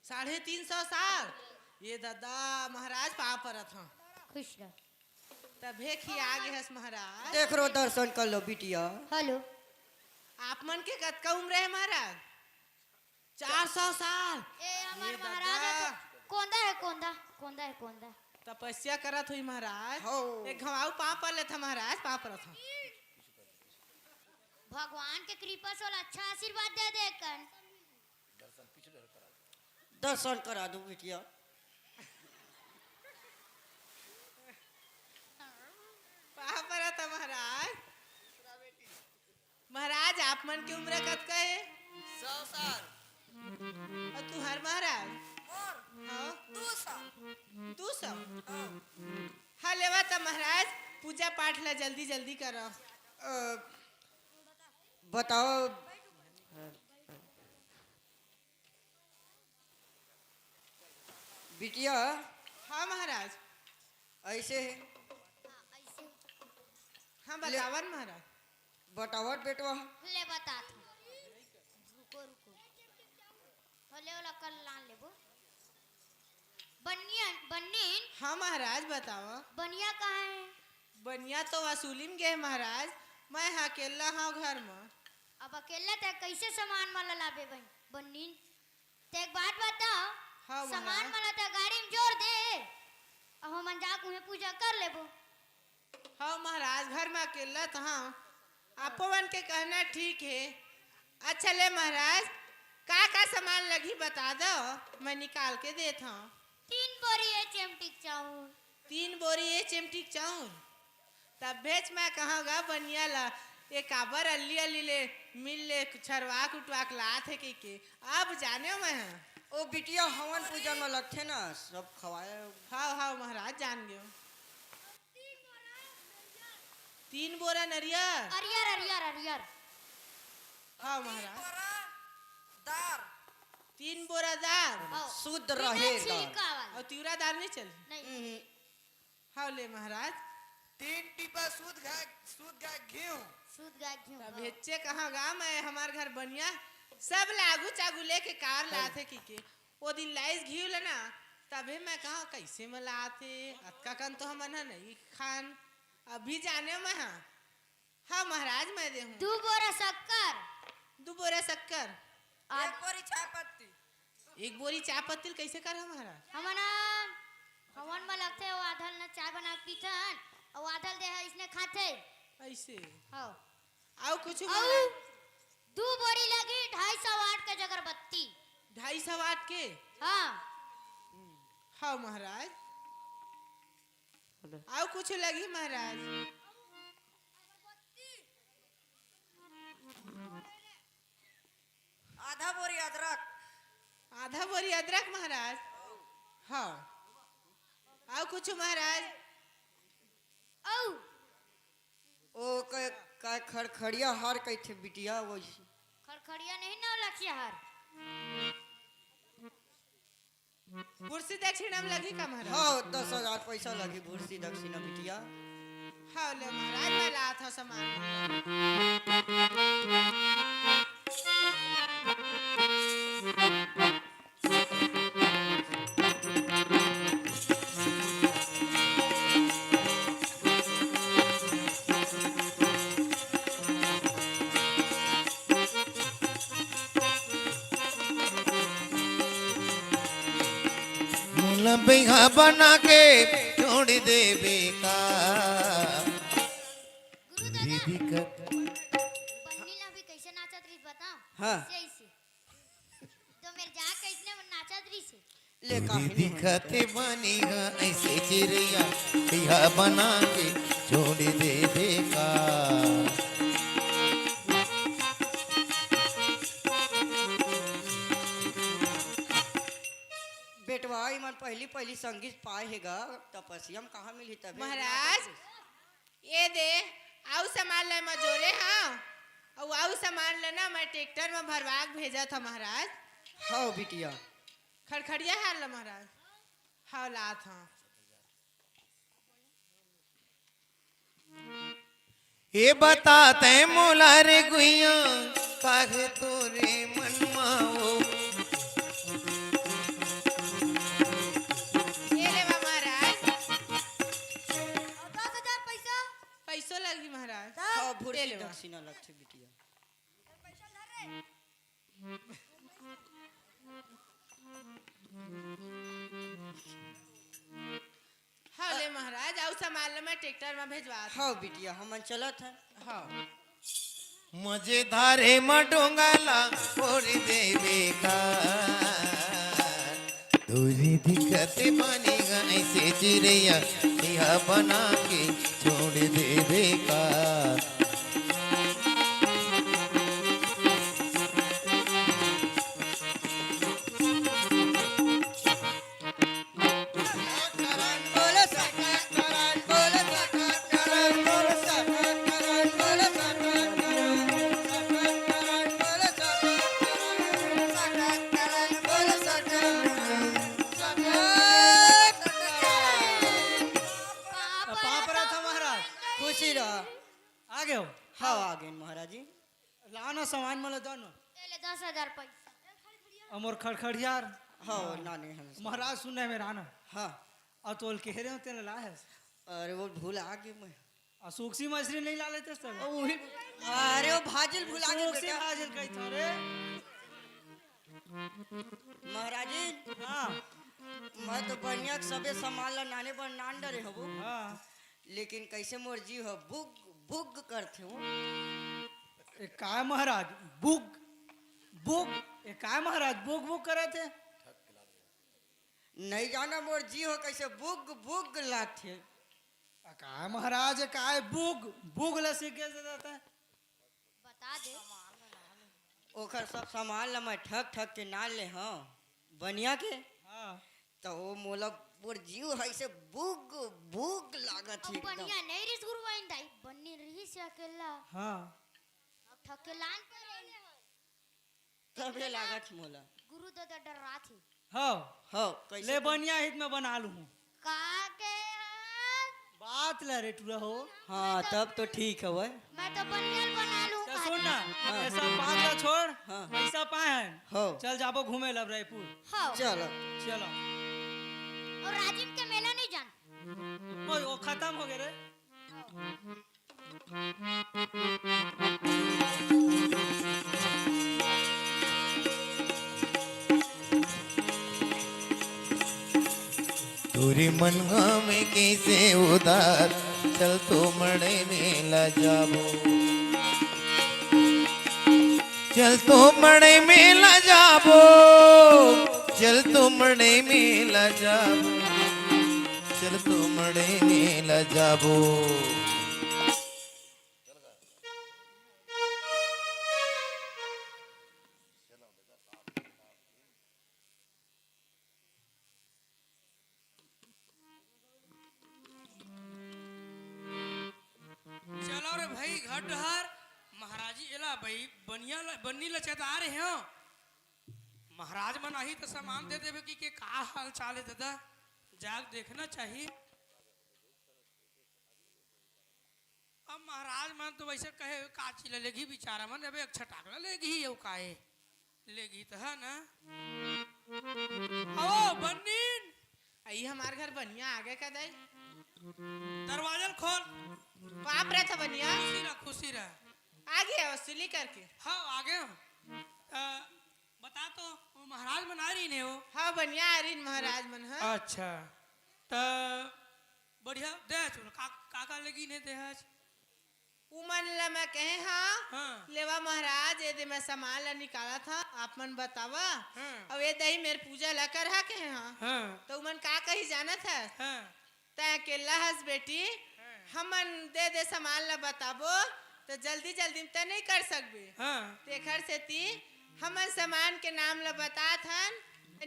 350 साल। ये दादा महाराज पाप पर था। खुश रह। तबे खी आगे हस महाराज। देख रो दर्शन कर लो बिटिया। हेलो आप मन के कतका उम्र है महाराज? 400 साल। ए हमार ये महाराज दादा। है तो कोंदा है कोंदा कोंदा है कोंदा। तपस्या करत हुई महाराज। हो। एक घमाऊ पाप पर ले था महाराज, पाप पर था। भगवान के कृपा से अच्छा आशीर्वाद दे दे कन। दर्शन करा दो बिटिया। पाप पर था महाराज। महाराज आप मन की उम्र कतका है? 100 साल। और तू हर महाराज? हाँ? 200। हाँ लेवा था महाराज, पूजा पाठ ला जल्दी जल्दी करो। बताओ बिटिया हाँ महाराज। ऐसे है हाँ बतावन महाराज। बतावट बेटवा। ले बता था। रुको रुको। होले वाला कल लान लेबो। बनिया बन्नीन हाँ महाराज बताओ। बनिया कहाँ है? बनिया तो वसूली में गए महाराज। मैं हाँ अकेला हाँ घर में। अब अकेला ते कैसे सामान माला लाबे बन बन्नीन? ते एक बात बताओ। हाँ सामान महाराज। माला ते गाड़ी में जोड़ दे। अब हम जाके उन्हें पूजा कर लेबो। हाँ महाराज, घर में अकेला था। हाँ आपो मन के कहना ठीक है। अच्छा ले महाराज, का सामान लगी बता दो, मैं निकाल के देता हूँ। 3 बोरी है चिमटिक चाउर। 3 बोरी है चिमटिक चाउर। तब भेज मैं कहूँगा बनिया ला एक काबर अल्ली अल्ली ले मिल ले छरवाक उठवाक लात है के अब जाने हो मैं। ओ बिटिया हवन पूजन में लगते ना सब खवाए। हाँ हाँ महाराज जान गयो। 3 बोरा नरियर। Arrear arrear arrear. हाँ महाराज। 3 बोरा दाल। आओ। शुद्ध बिना रहेगा। छिलका वाला। और तिवरा दाल नहीं चल। नहीं। हाँ ले महाराज। 3 टीपा सूद का घी सूद गाय घी तब बेचे कहाँ गा मैं हमार घर बनिया सब लागू चागू लेके कार लाते की वो दिन लाइस घी लेना तभी मैं कहा कैसे में लाते अतका कन तो हम नहीं खान अभी जाने में हाँ महाराज मैं दे हूँ 2 बोरा शक्कर 2 बोरा शक्कर एक बोरी चाय पत्ती 1 बोरी चाय पत्ती कैसे कर महाराज हमारा हवन में लगते वो आधल ने चाय बना के पीथन और आधल दे है इसने खाते ऐसे हाँ आओ कुछ और 2 बोरी लगी 250 वाट के जगह बत्ती 250 वाट के हाँ हाँ महाराज आओ कुछ लगी महाराज आधा बोरी अदरक आधा बोरी अदरक महाराज हाँ आओ कुछ महाराज औ ओ का खड़खड़िया हार कैथे बिटिया वैसे खड़खड़िया नहीं ना लखिया हर कुर्सी दक्षिणा में लगी का महाराज हाँ 10,000 पैसा लगी भूर्सी दक्षिणा बिटिया हाँ ले महाराज मैं लाया था सामान मुलबिया बना के छोड़ दे बेकार गुरु दादा दीदी का बहनीला भी कैसे नाचत रही बताओ हाँ। ऐसे तो मेरे जा कैसे नाचत रही से ले दीदी काहे खाते बनी है ऐसे चिड़िया पिया बना के छोड़ दे बेकार बेटवा मन पहली संगीत पाए हेगा तपस्या में कहाँ मिली तब महाराज ये दे आओ सामान ले मैं जोरे हाँ और आओ सामान लेना मैं ट्रैक्टर में भरवा के भेजा था महाराज हाँ बिटिया खड़खड़िया हाल ला महाराज हाँ ला था ये बताते मोला रे गुइया काहे तोरे मनमा हो ये ले बा महाराज 10,000 पैसा पैसों लगी महाराज हाँ ले भूर्सी लो। दक्षिणा लगथे बिटिया हाँ ले महाराज आओ सामान ले मैं ट्रैक्टर में भेजवा था हाँ बिटिया हमन चलत है हाँ मुझे धारे मडोंगाला और देवे का तुझी दिक्कत बनी ऐसे चिड़िया यह बना के छोड़ देवे का बोलो सका करन बोलो सका करन बोलो सका करन बोलो सका करन बोलो सका पापरा था महाराज खुशी रह आ गए हो हाँ आ गए महाराज जी लाना सामान मला दोनों ले 10,000 पैसा अमोर खड़खड़ियार हाँ नाने हम महाराज सुनने में राना हाँ और तोल के हेरे होते ला है अरे वो भूल आ गई मैं और सूखसी मछली नहीं ला लेते सब वही अरे वो भाजिल भुला गए सूखसी बेटा हाजिर कही तो रे महाराज जी हाँ मैं तो बढ़िया के सबे सामान ला नाने पर नान डरे हबो हाँ लेकिन कैसे मोर जी हो बुग बुग करते हो ए काय महाराज बुक बुक ए काय महाराज बुक बुक करे थे नहीं जाना मोर जी हो कैसे बुग बुग लाते काय महाराज काय बुग बुग ला सीखे से जाता है बता दे ओकर सब सामान ला मैं ठक ठक के नाल ले हाँ बनिया के हाँ तो वो मोला मोर जीव है से बुग बुग लागत अब है एकदम बनिया नहीं रिस गुरु वाइन दाई बन्नी रही से अकेला हाँ अब ठकेलान करे तबे लागत मोला गुरु दादा डर रहा थी हाँ हाँ कैसे ले बनिया हित में बना लूँ का के बात ला रे टूरा हो। हाँ तब तो ठीक है वह। मैं तो बनियान बना चल लूंगा। सुन ना, ऐसा बात ला छोड़। हाँ। पैसा पाए हैं। हो चल जाबो घूमे लब रायपुर। हाँ। चलो। चलो। और राजिम के मेला नहीं जान। वो खत्म हो गए रे। तुरी मनवा में कैसे उदार, चल तो मड़े मेला जाबो, चल तो मड़े मेला जाबो, चल तो मड़े मेला जाबो, चल तो मड़े मेला जाबो। चलो रे भाई घर डहर महाराजी एला भाई बन्नी ल चेता रहे हो। महाराज मन आही तो सामान दे देवे कि के का हाल चाल है दादा, जाग देखना चाहिए। अब महाराज मन तो वैसे कहे का चिल लेगी बेचारा मन, अबे छटाकला लेगी यू काहे लेगी तो है ना। ओ बन्नीन आई हमार घर बनिया आगे का दाई दरवाजा खोल। बाप रहा था बनिया खुशी रह आगे वसूली करके। हाँ आगे हो। बता तो वो महाराज मन आ रही ने हो। हाँ बनिया आ रही महाराज मन। हाँ अच्छा तो बढ़िया दे चलो काका लगी ने दे आज उमन ला मैं कहे हाँ, हाँ। लेवा महाराज ये दे मैं सामान ला निकाला था आप मन बतावा। हाँ। अब ये दही मेरे पूजा ला कर हा कहे हाँ। हाँ तो उमन का कही जाना था हाँ तय अकेला हंस बेटी हमन दे सामान ला बताबो तो जल्दी जल्दी में तो नहीं कर सकबे। हाँ तेखर से ती हमन सामान के नाम ला बता थन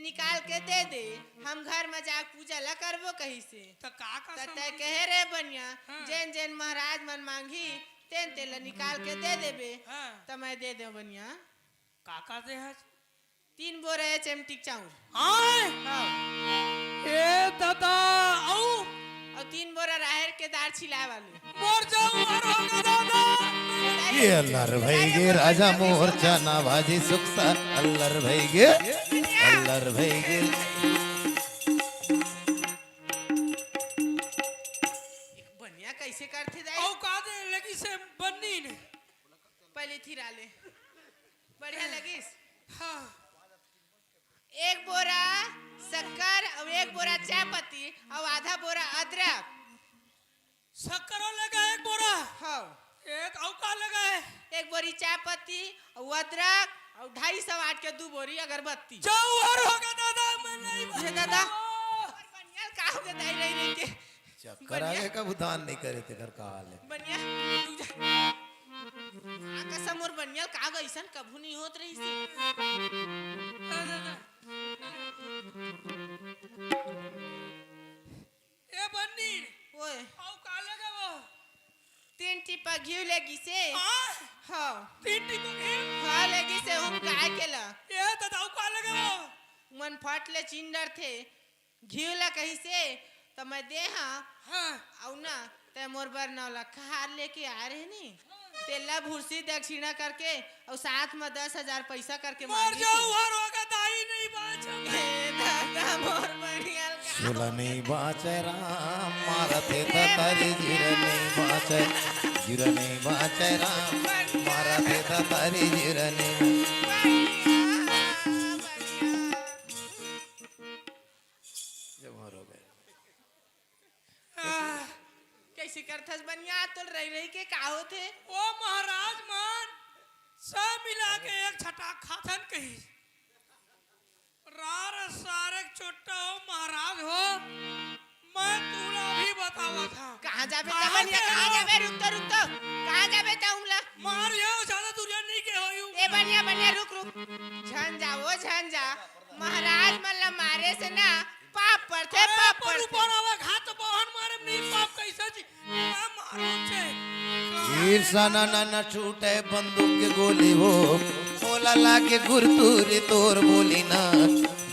निकाल के दे हम घर में जा पूजा ला करबो कहीं से। तो काका तो तय कहे रे बनिया जेन जेन महाराज मन मांगी तेन तेल निकाल के दे देबे। हाँ तो मैं दे दे बनिया काका दे आज 3 बोरे चमटिक चाउर। आए हाँ ए दादा आओ और 3 बोरा राहर के दाल छिलाए वाले। मोर जाऊं हर होगा दादा। ये अल्लाह भाई गे राजा मोर्चा ना भाजी सुखसा, अल्लाह भाई गे, अल्लाह भाई गे। बनिया कैसे करते दाई औ का दे लगी से बन्नी ने पहले थी डाले बढ़िया लगिस। हाँ 1 बोरा शक्कर और 1 बोरा चाय पत्ती और आधा बोरा अदरक। शक्करो लगा एक बोरा। हाँ एक औ का लगा है 1 बोरी चाय पत्ती और अदरक और 250 के 2 बोरी अगरबत्ती। जाऊं हर होगा दादा मैं नहीं ये दादा बनिया का हो गया दाई रही के चक्कर आगे कब दान नहीं करे थे घर का हाल है। बनिया कसम और बनिया का गईसन कभू नहीं होत रही से। ए बन्नी ओए औ का लगा वो 3 टिपा घी लगी से। हाँ हाँ 3 टिपो हाँ लगी से हम काय केला ये दादा औ का लगा वो मन फट ले चिंडर थे घी ला कहीं से तो मैं दे हाँ हाँ औ ना ते मोर बर नौला खार लेके आ रहे नी तेला भूसी दक्षिणा करके और साथ में 10,000 पैसा करके मोर मांगी जाऊं थी। हर होगा दाई नहीं बाचा। हे दादा मोर बढ़िया सुला नहीं बाचे राम मारते तारी जीरा नहीं बाचे, जीरा नहीं बाचे राम मारते तारी जीरा नहीं। जब हो गए कैसे करथस बनिया तो रही के का होथे। ओ महाराज मान सब मिला के एक छटा खाथन कही रार सारे छोटा हो महाराज हो मैं तुला भी बतावा था। कहाँ जाबे ता बनिया कहाँ जाबे रुक तो कहाँ जाबे ता उमला मार यो ज्यादा दूरिया नहीं के होयू। ए बनिया रुक झन जा महाराज मल्ला मारे से ना पाप पर थे पाप पर ऊपर आवा घात बहन मारे नहीं पाप कैसे जी मैं मारो छे ईर्षा ना छूटे बंदूक के गोली हो, बोला लाके गुरतूरी तोर बोली ना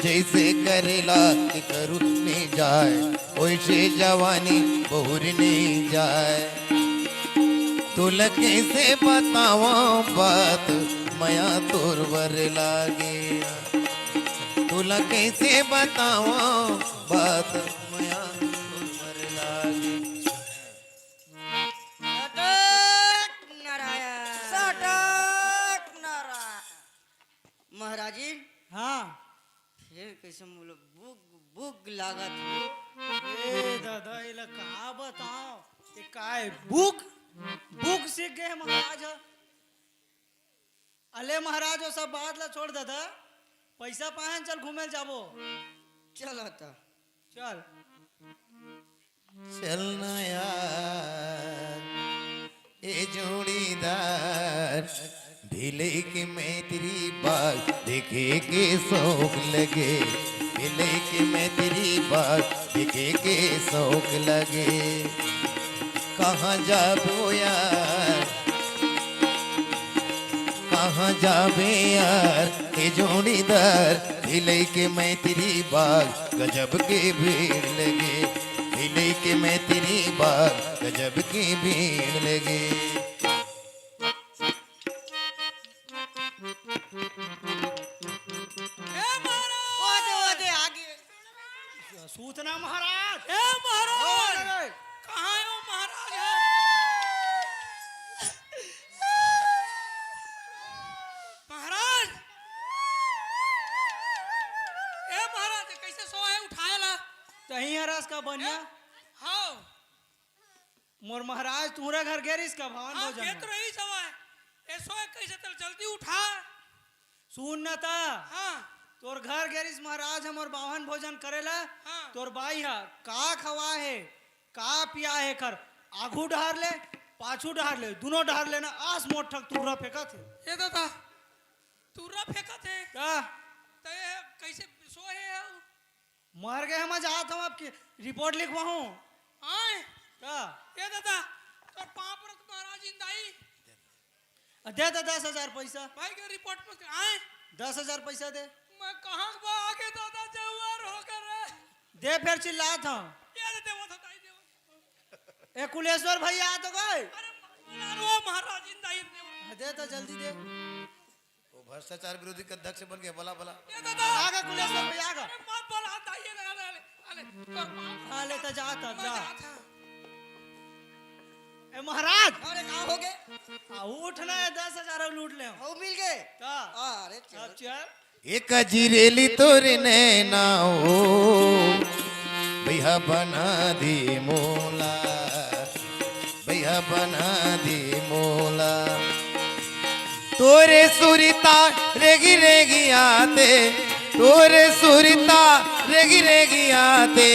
जैसे करेला कि करुने जाए वैसे जवानी बहुरने जाए तुला कैसे बतावा बात मया तोर वर लागे तुला कैसे बतावा बात मया तोर वर लागे सटक नारायण सटक नारायण महाराज जी हाँ फिर कैसे बोलो बुग बुग लागत ए दादा इला कहा बताओ ये काय बुक बुक सीख गए महाराज अले महाराज वो सब बात ला छोड़ दादा पैसा पाहन चल घूमे जाबो चलो तो चल चलना यार ए जोड़ीदार ढीले की मैत्री बात देखे के शौक लगे ढीले की मैत्री बात देखे के शौक लगे कहाँ जाबो यार कहाँ जाबे यार ए जोड़ीदार ढीले के मैत्री बात गजब के भीड़ लगे ढीले के मैत्री बात गजब की भीड़ लगे ओदे आगे सूचना महाराज ए महाराज अरे, कहाँ है वो महाराज है महाराज ए महाराज कैसे सोए उठाए ला तही हरास का बनिया हाँ मोर महाराज तुहरा घर गेरिस का भवन हाँ भोजन खेत में। रही सवाए ए सोए कैसे चल जल्दी उठा सुन न ता हाँ तोर घर गेरिस महाराज हमर बावन भोजन करेला हाँ। तोर बाई हा का खवा है का पिया है कर आगू डहार ले पाछू डहार ले दोनों डहार लेना आस मोट ठक तुहरा फेंका थे ये दादा तूरा फेंका थे का ते कैसे सोए है मर गए हम जात हम आपकी रिपोर्ट लिखवा हूँ आए का ये दादा तो पाप रख महाराज इंदाई दे दे 10,000 पैसा भाई के रिपोर्ट में आए 10,000 पैसा दे मैं कहाँ बा आगे दादा जवार होकर दे फिर चिल्लात हूँ ये देते वो थाई दे ए कुलेश्वर भैया आ तो गए अरे वो महाराज इंदाई दे दे तो जल्दी दे वो भ्रष्टाचार विरोधी का अध्यक्ष बन गया भला भला ये दादा आगा कुलेश्वर भैया आगा अरे मत बोल हाथ आइए ना अरे तो पाप हाँ ले तो जात अब जा था ए महाराज अरे कहाँ हो गए उठना है 10,000 लूट ले हो मिल गए का अरे अब चल चल एक जीरेली तोरे नैना हो भैया बना दी मोला भैया बना दी मोला तोरे सुरिता रेगी रेगी आते तोरे सुरिता रेगी रेगी आते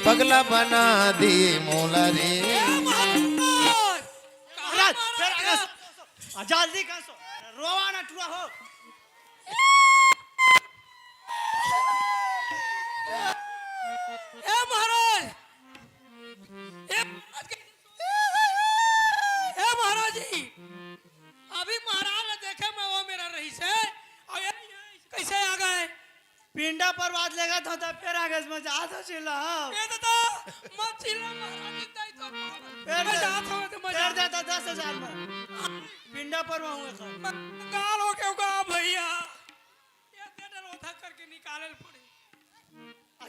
पगला बना दी मोला रे महाराज फिर आगे जल्दी कर सो रोवा ना टुआ हो ए महाराज ए महाराज जी अभी महाराज ने देखे मैं वो मेरा रईस है और ये कैसे आ गए पिंडा पर बात लेगा तो फिर आगे में जा तो चिल्ला ये दादा मत चिल्ला महाराज इंदाई तो फिर मैं जाता हूँ तो फिर देता 10,000 में पिंडा पर मांगूंगा सर गाल हो के उगा भैया ये देटर उठा करके निकाले पड़ी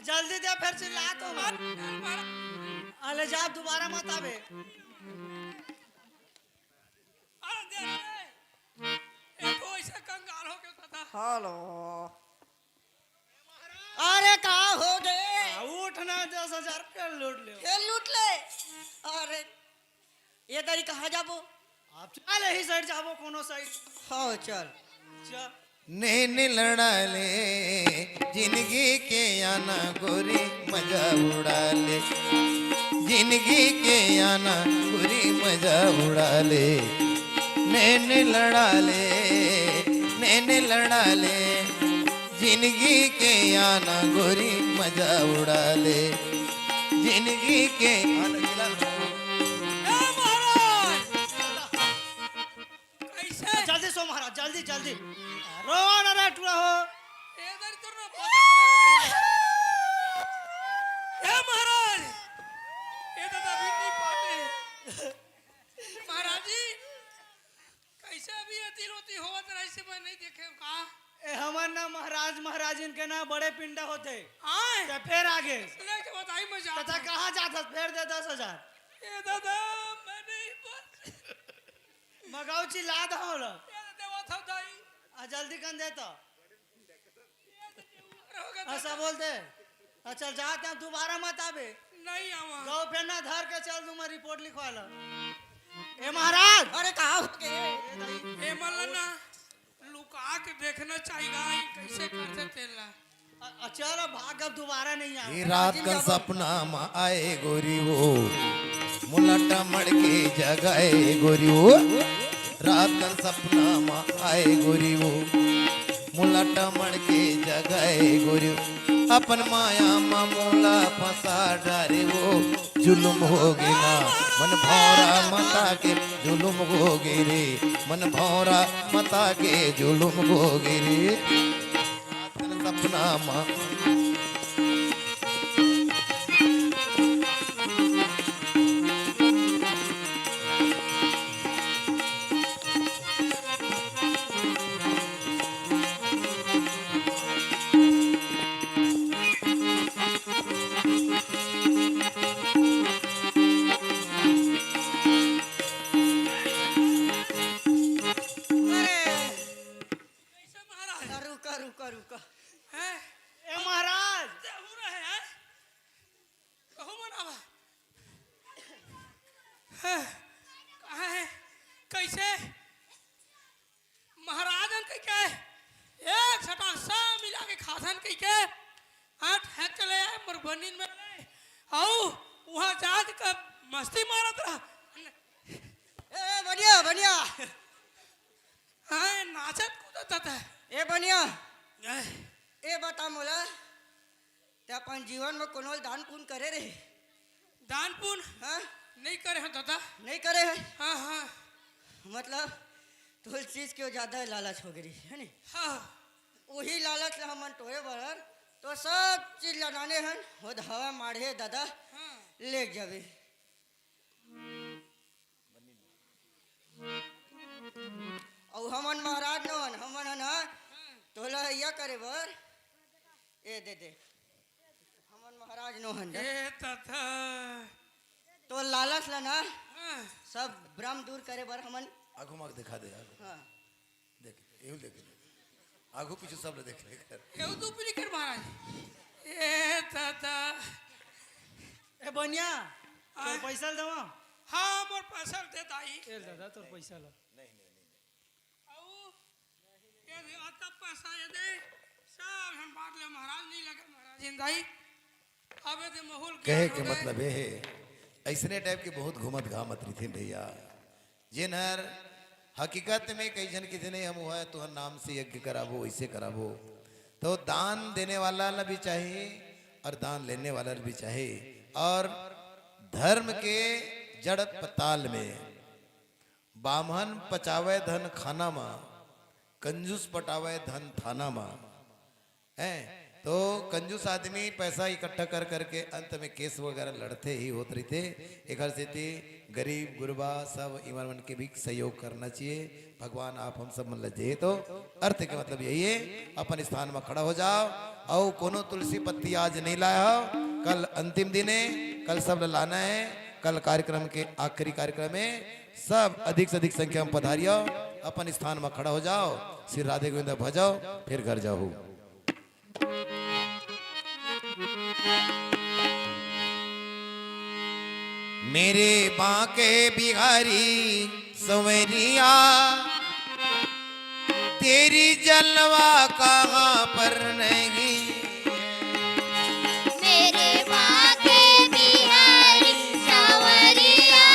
जल्दी दे फिर चिल्ला तो मत अले जा दोबारा मत आवे अरे दे रे ये तो ऐसे कंगाल हो के दादा हेलो अरे कहाँ हो गए उठना 10,000 फिर लूट ले फिर लूट ले अरे ये तारी कहाँ जाबो आप चल ही साइड जाबो कोनो साइड हाँ चल चल नैन लड़ा ले जिंदगी के आना गोरी मजा उड़ा ले जिंदगी के आना गोरी मजा उड़ा ले नैन लड़ा ले नैन लड़ा ले जिंदगी के आना गोरी मजा उड़ा ले जिंदगी के आना ए महाराज कैसे जल्दी सो महाराज जल्दी जल्दी रोवा ना रे टुआ हो इधर तो कर ना बतावे ए महाराज ये दादा भी नहीं पाते महाराज जी कैसे अभी ये तिलोती होवत रही से मैं नहीं देखे का ए हमर ना महाराज महाराजिन के ना बड़े पिंडा होते आए ते फिर आगे लेके बताई मैं जा तथा कहाँ जाता फिर दे 10,000 ए दादा मैं नहीं बस मगाऊची लाद हो लो ये देवा था दाई जल्दी कर दे तो होगा ऐसा बोलते चल जाते हैं दोबारा मत आवे नहीं आवा गौ पे ना धर के चल दूँ मैं रिपोर्ट लिखवा लो ए महाराज अरे कहाँ हो गए ए मल्लना लुका के देखना चाहिए ई कैसे करते तेला चलो भाग अब दोबारा नहीं ये आवे रात का सपना में आए गोरी वो मुलटा मड़ के जगाए गोरी वो रात का सपना में आए गोरी वो मुलटा मड़ के जगाए गोरी अपन माया मामूला फंसा डारे वो जुलुम होगी ना मन भौरा मता के जुलुम होगी रे मन भौरा मता के जुलुम होगी रे सपना माँ कैसे महाराज रुका रुका रुका हैं ए महाराज हो रहे हैं कहूँ मनावा हैं कहाँ है कैसे महाराजन कह के एक छटा सा मिला के खाधन कह के आठ है चले मरबनी में आओ वहाँ जाके का मस्ती मारत रहा ए बढ़िया बढ़िया हाँ नाचत कूदत था ए बढ़िया ए बता मोला ते अपन जीवन में कोनो दान पुण्य करे रे दान पुण्य हाँ नहीं करे हैं दादा नहीं करे है हाँ हाँ मतलब तो चीज के ज्यादा लालच हो गई है नी हाँ वही लालच ला हमन टोए बरन तो सब चीज लगाने हन हो हवा मारे दादा हाँ ले जावे और हमन महाराज न हन हमन हन तोला या करे बर ए दे दे हमन महाराज न हन ए दादा तो लालच ला ना हाँ सब भ्रम दूर करे बर हमन आगू माग दिखा दे आगू हाँ देख एहू देख आगू पीछे सब ले देख ले कर केहू तू पीली कर महाराज ए दादा ए बनिया आय। तोर पैसा दवा हाँ मोर पैसा दे दाई ए दादा तोर पैसा लो आओ ये दे आता पैसा ये दे सब हम बांट ले महाराज नहीं लगे महाराज जिंदाई अबे दे महल कहे के मतलब ये है ऐसने टाइप के बहुत घूमत घामत रही थे भैया जिनहर हकीकत में कई जन किसी ने हम हुआ है तुहर नाम से यज्ञ कराबो ऐसे कराबो तो दान देने वाला भी चाहिए और दान लेने वाला भी चाहिए और धर्म के जड़ पताल में बामहन पचावे धन खाना मा कंजूस पटावे धन थाना मा है तो कंजूस आदमी पैसा इकट्ठा कर करके अंत में केस वगैरह लड़ते ही होते रही थे एक से थी गरीब गुरबा सब इमन के भी सहयोग करना चाहिए भगवान आप हम सब मन लजे तो अर्थ के मतलब यही है अपन स्थान में खड़ा हो जाओ और कोनो तुलसी पत्ती आज नहीं लाया हो कल अंतिम दिन है कल सब लाना है कल कार्यक्रम के आखिरी कार्यक्रम में सब अधिक से अधिक संख्या में पधारियो अपन स्थान में खड़ा हो जाओ श्री राधे गोविंद भजाओ फिर घर जाओ मेरे बांके बिहारी संवरिया तेरी जलवा कहाँ पर नहीं मेरे बाके बिहारी सावरिया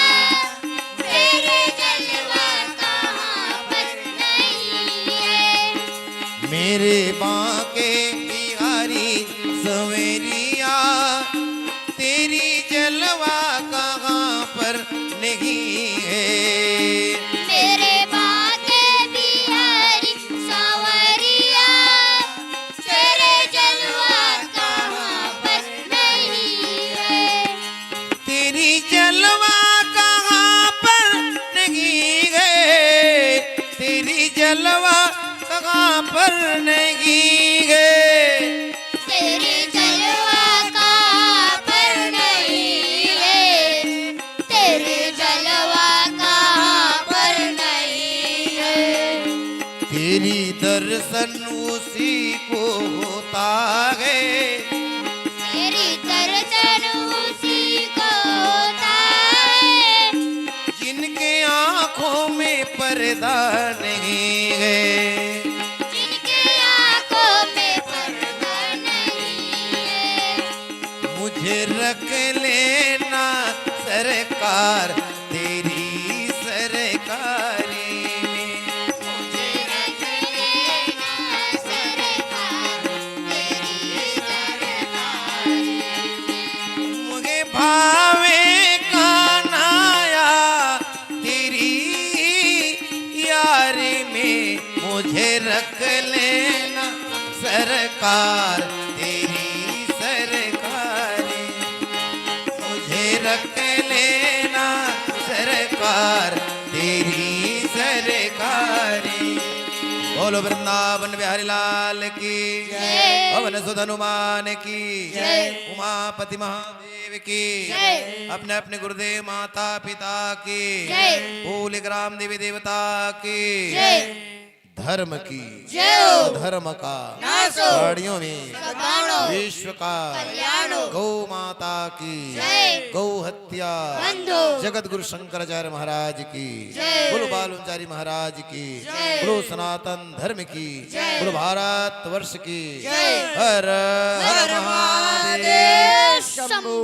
तेरे जलवा कहाँ पर नहीं है मेरे बांके बिहारी संवरिया तेरी जलवा कहाँ पर नहीं है मेरे बाके बिहारी सावरिया तेरे कहाँ पर नहीं है, तेरे जलवा कहाँ पर नहीं है, तेरे जलवा कहाँ पर नहीं है। तेरी दर्शन उसी को होता है, तेरी दर्शन उसी को होता है, जिनके आंखों में पर्दा नहीं है। जिनके आंखों में पर्दा नहीं है। मुझे रख लेना सरकार तेरी सरकारी में, मुझे रख लेना सरकार तेरी सरकार में। मुझे भावे कानाया तेरी यारी में, मुझे रख लेना सरकार तेरी सरकारी, मुझे रख लेना सरकार तेरी सरकारी। बोलो वृंदावन बिहारी लाल की जय। पवन सुत हनुमान की जय। उमापति महादेव की जय। अपने अपने गुरुदेव माता पिता की जय। भूल ग्राम देवी देवता की जय। धर्म की जय। धर्म का नाश हो। प्राणियों में सदानो। विश्व का कल्याण हो। गौ माता की जय। गौ हत्या बंद हो। जगत गुरु शंकराचार्य महाराज की जय। बोलो बालुचारी महाराज की जय। बोलो सनातन धर्म की जय। बोलो भारत वर्ष की जय। हर हर हर महादेव। महादेव शंभो।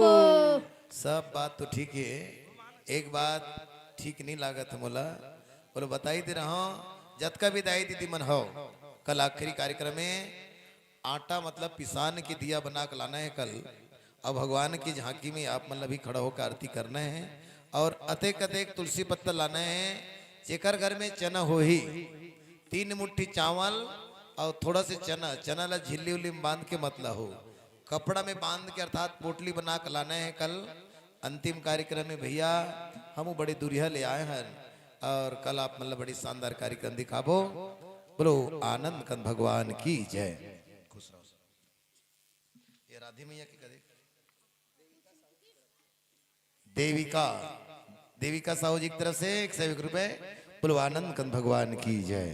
सब बात तो ठीक है, एक बात ठीक नहीं लागत मोला, बोलो बताई दे रहा हूं जतका भी दाई दीदी मन हो। कल आखिरी कार्यक्रम में आटा मतलब पिसान की दिया बना के लाना है कल, अब भगवान की झांकी में आप मतलब भी खड़ा होकर आरती करना है, और अतेक अतेक तुलसी पत्ता लाना है। जेकर घर में चना हो ही 3 मुट्ठी चावल और थोड़ा से चना, चना ला झिल्ली उल्ली में बांध के मतलब हो, कपड़ा में बांध के अर्थात पोटली बना के लाना है कल अंतिम कार्यक्रम में। भैया हम बड़े दुरिया ले आए हैं, और कल आप मतलब बड़ी शानदार कार्यक्रम दिखाबो। बोलो आनंद कंद भगवान की जय। खुश रहो। ये राधे मैया की करे देविका साहू जी की तरफ से 101 रुपए। बोलो आनंद कंद भगवान की जय।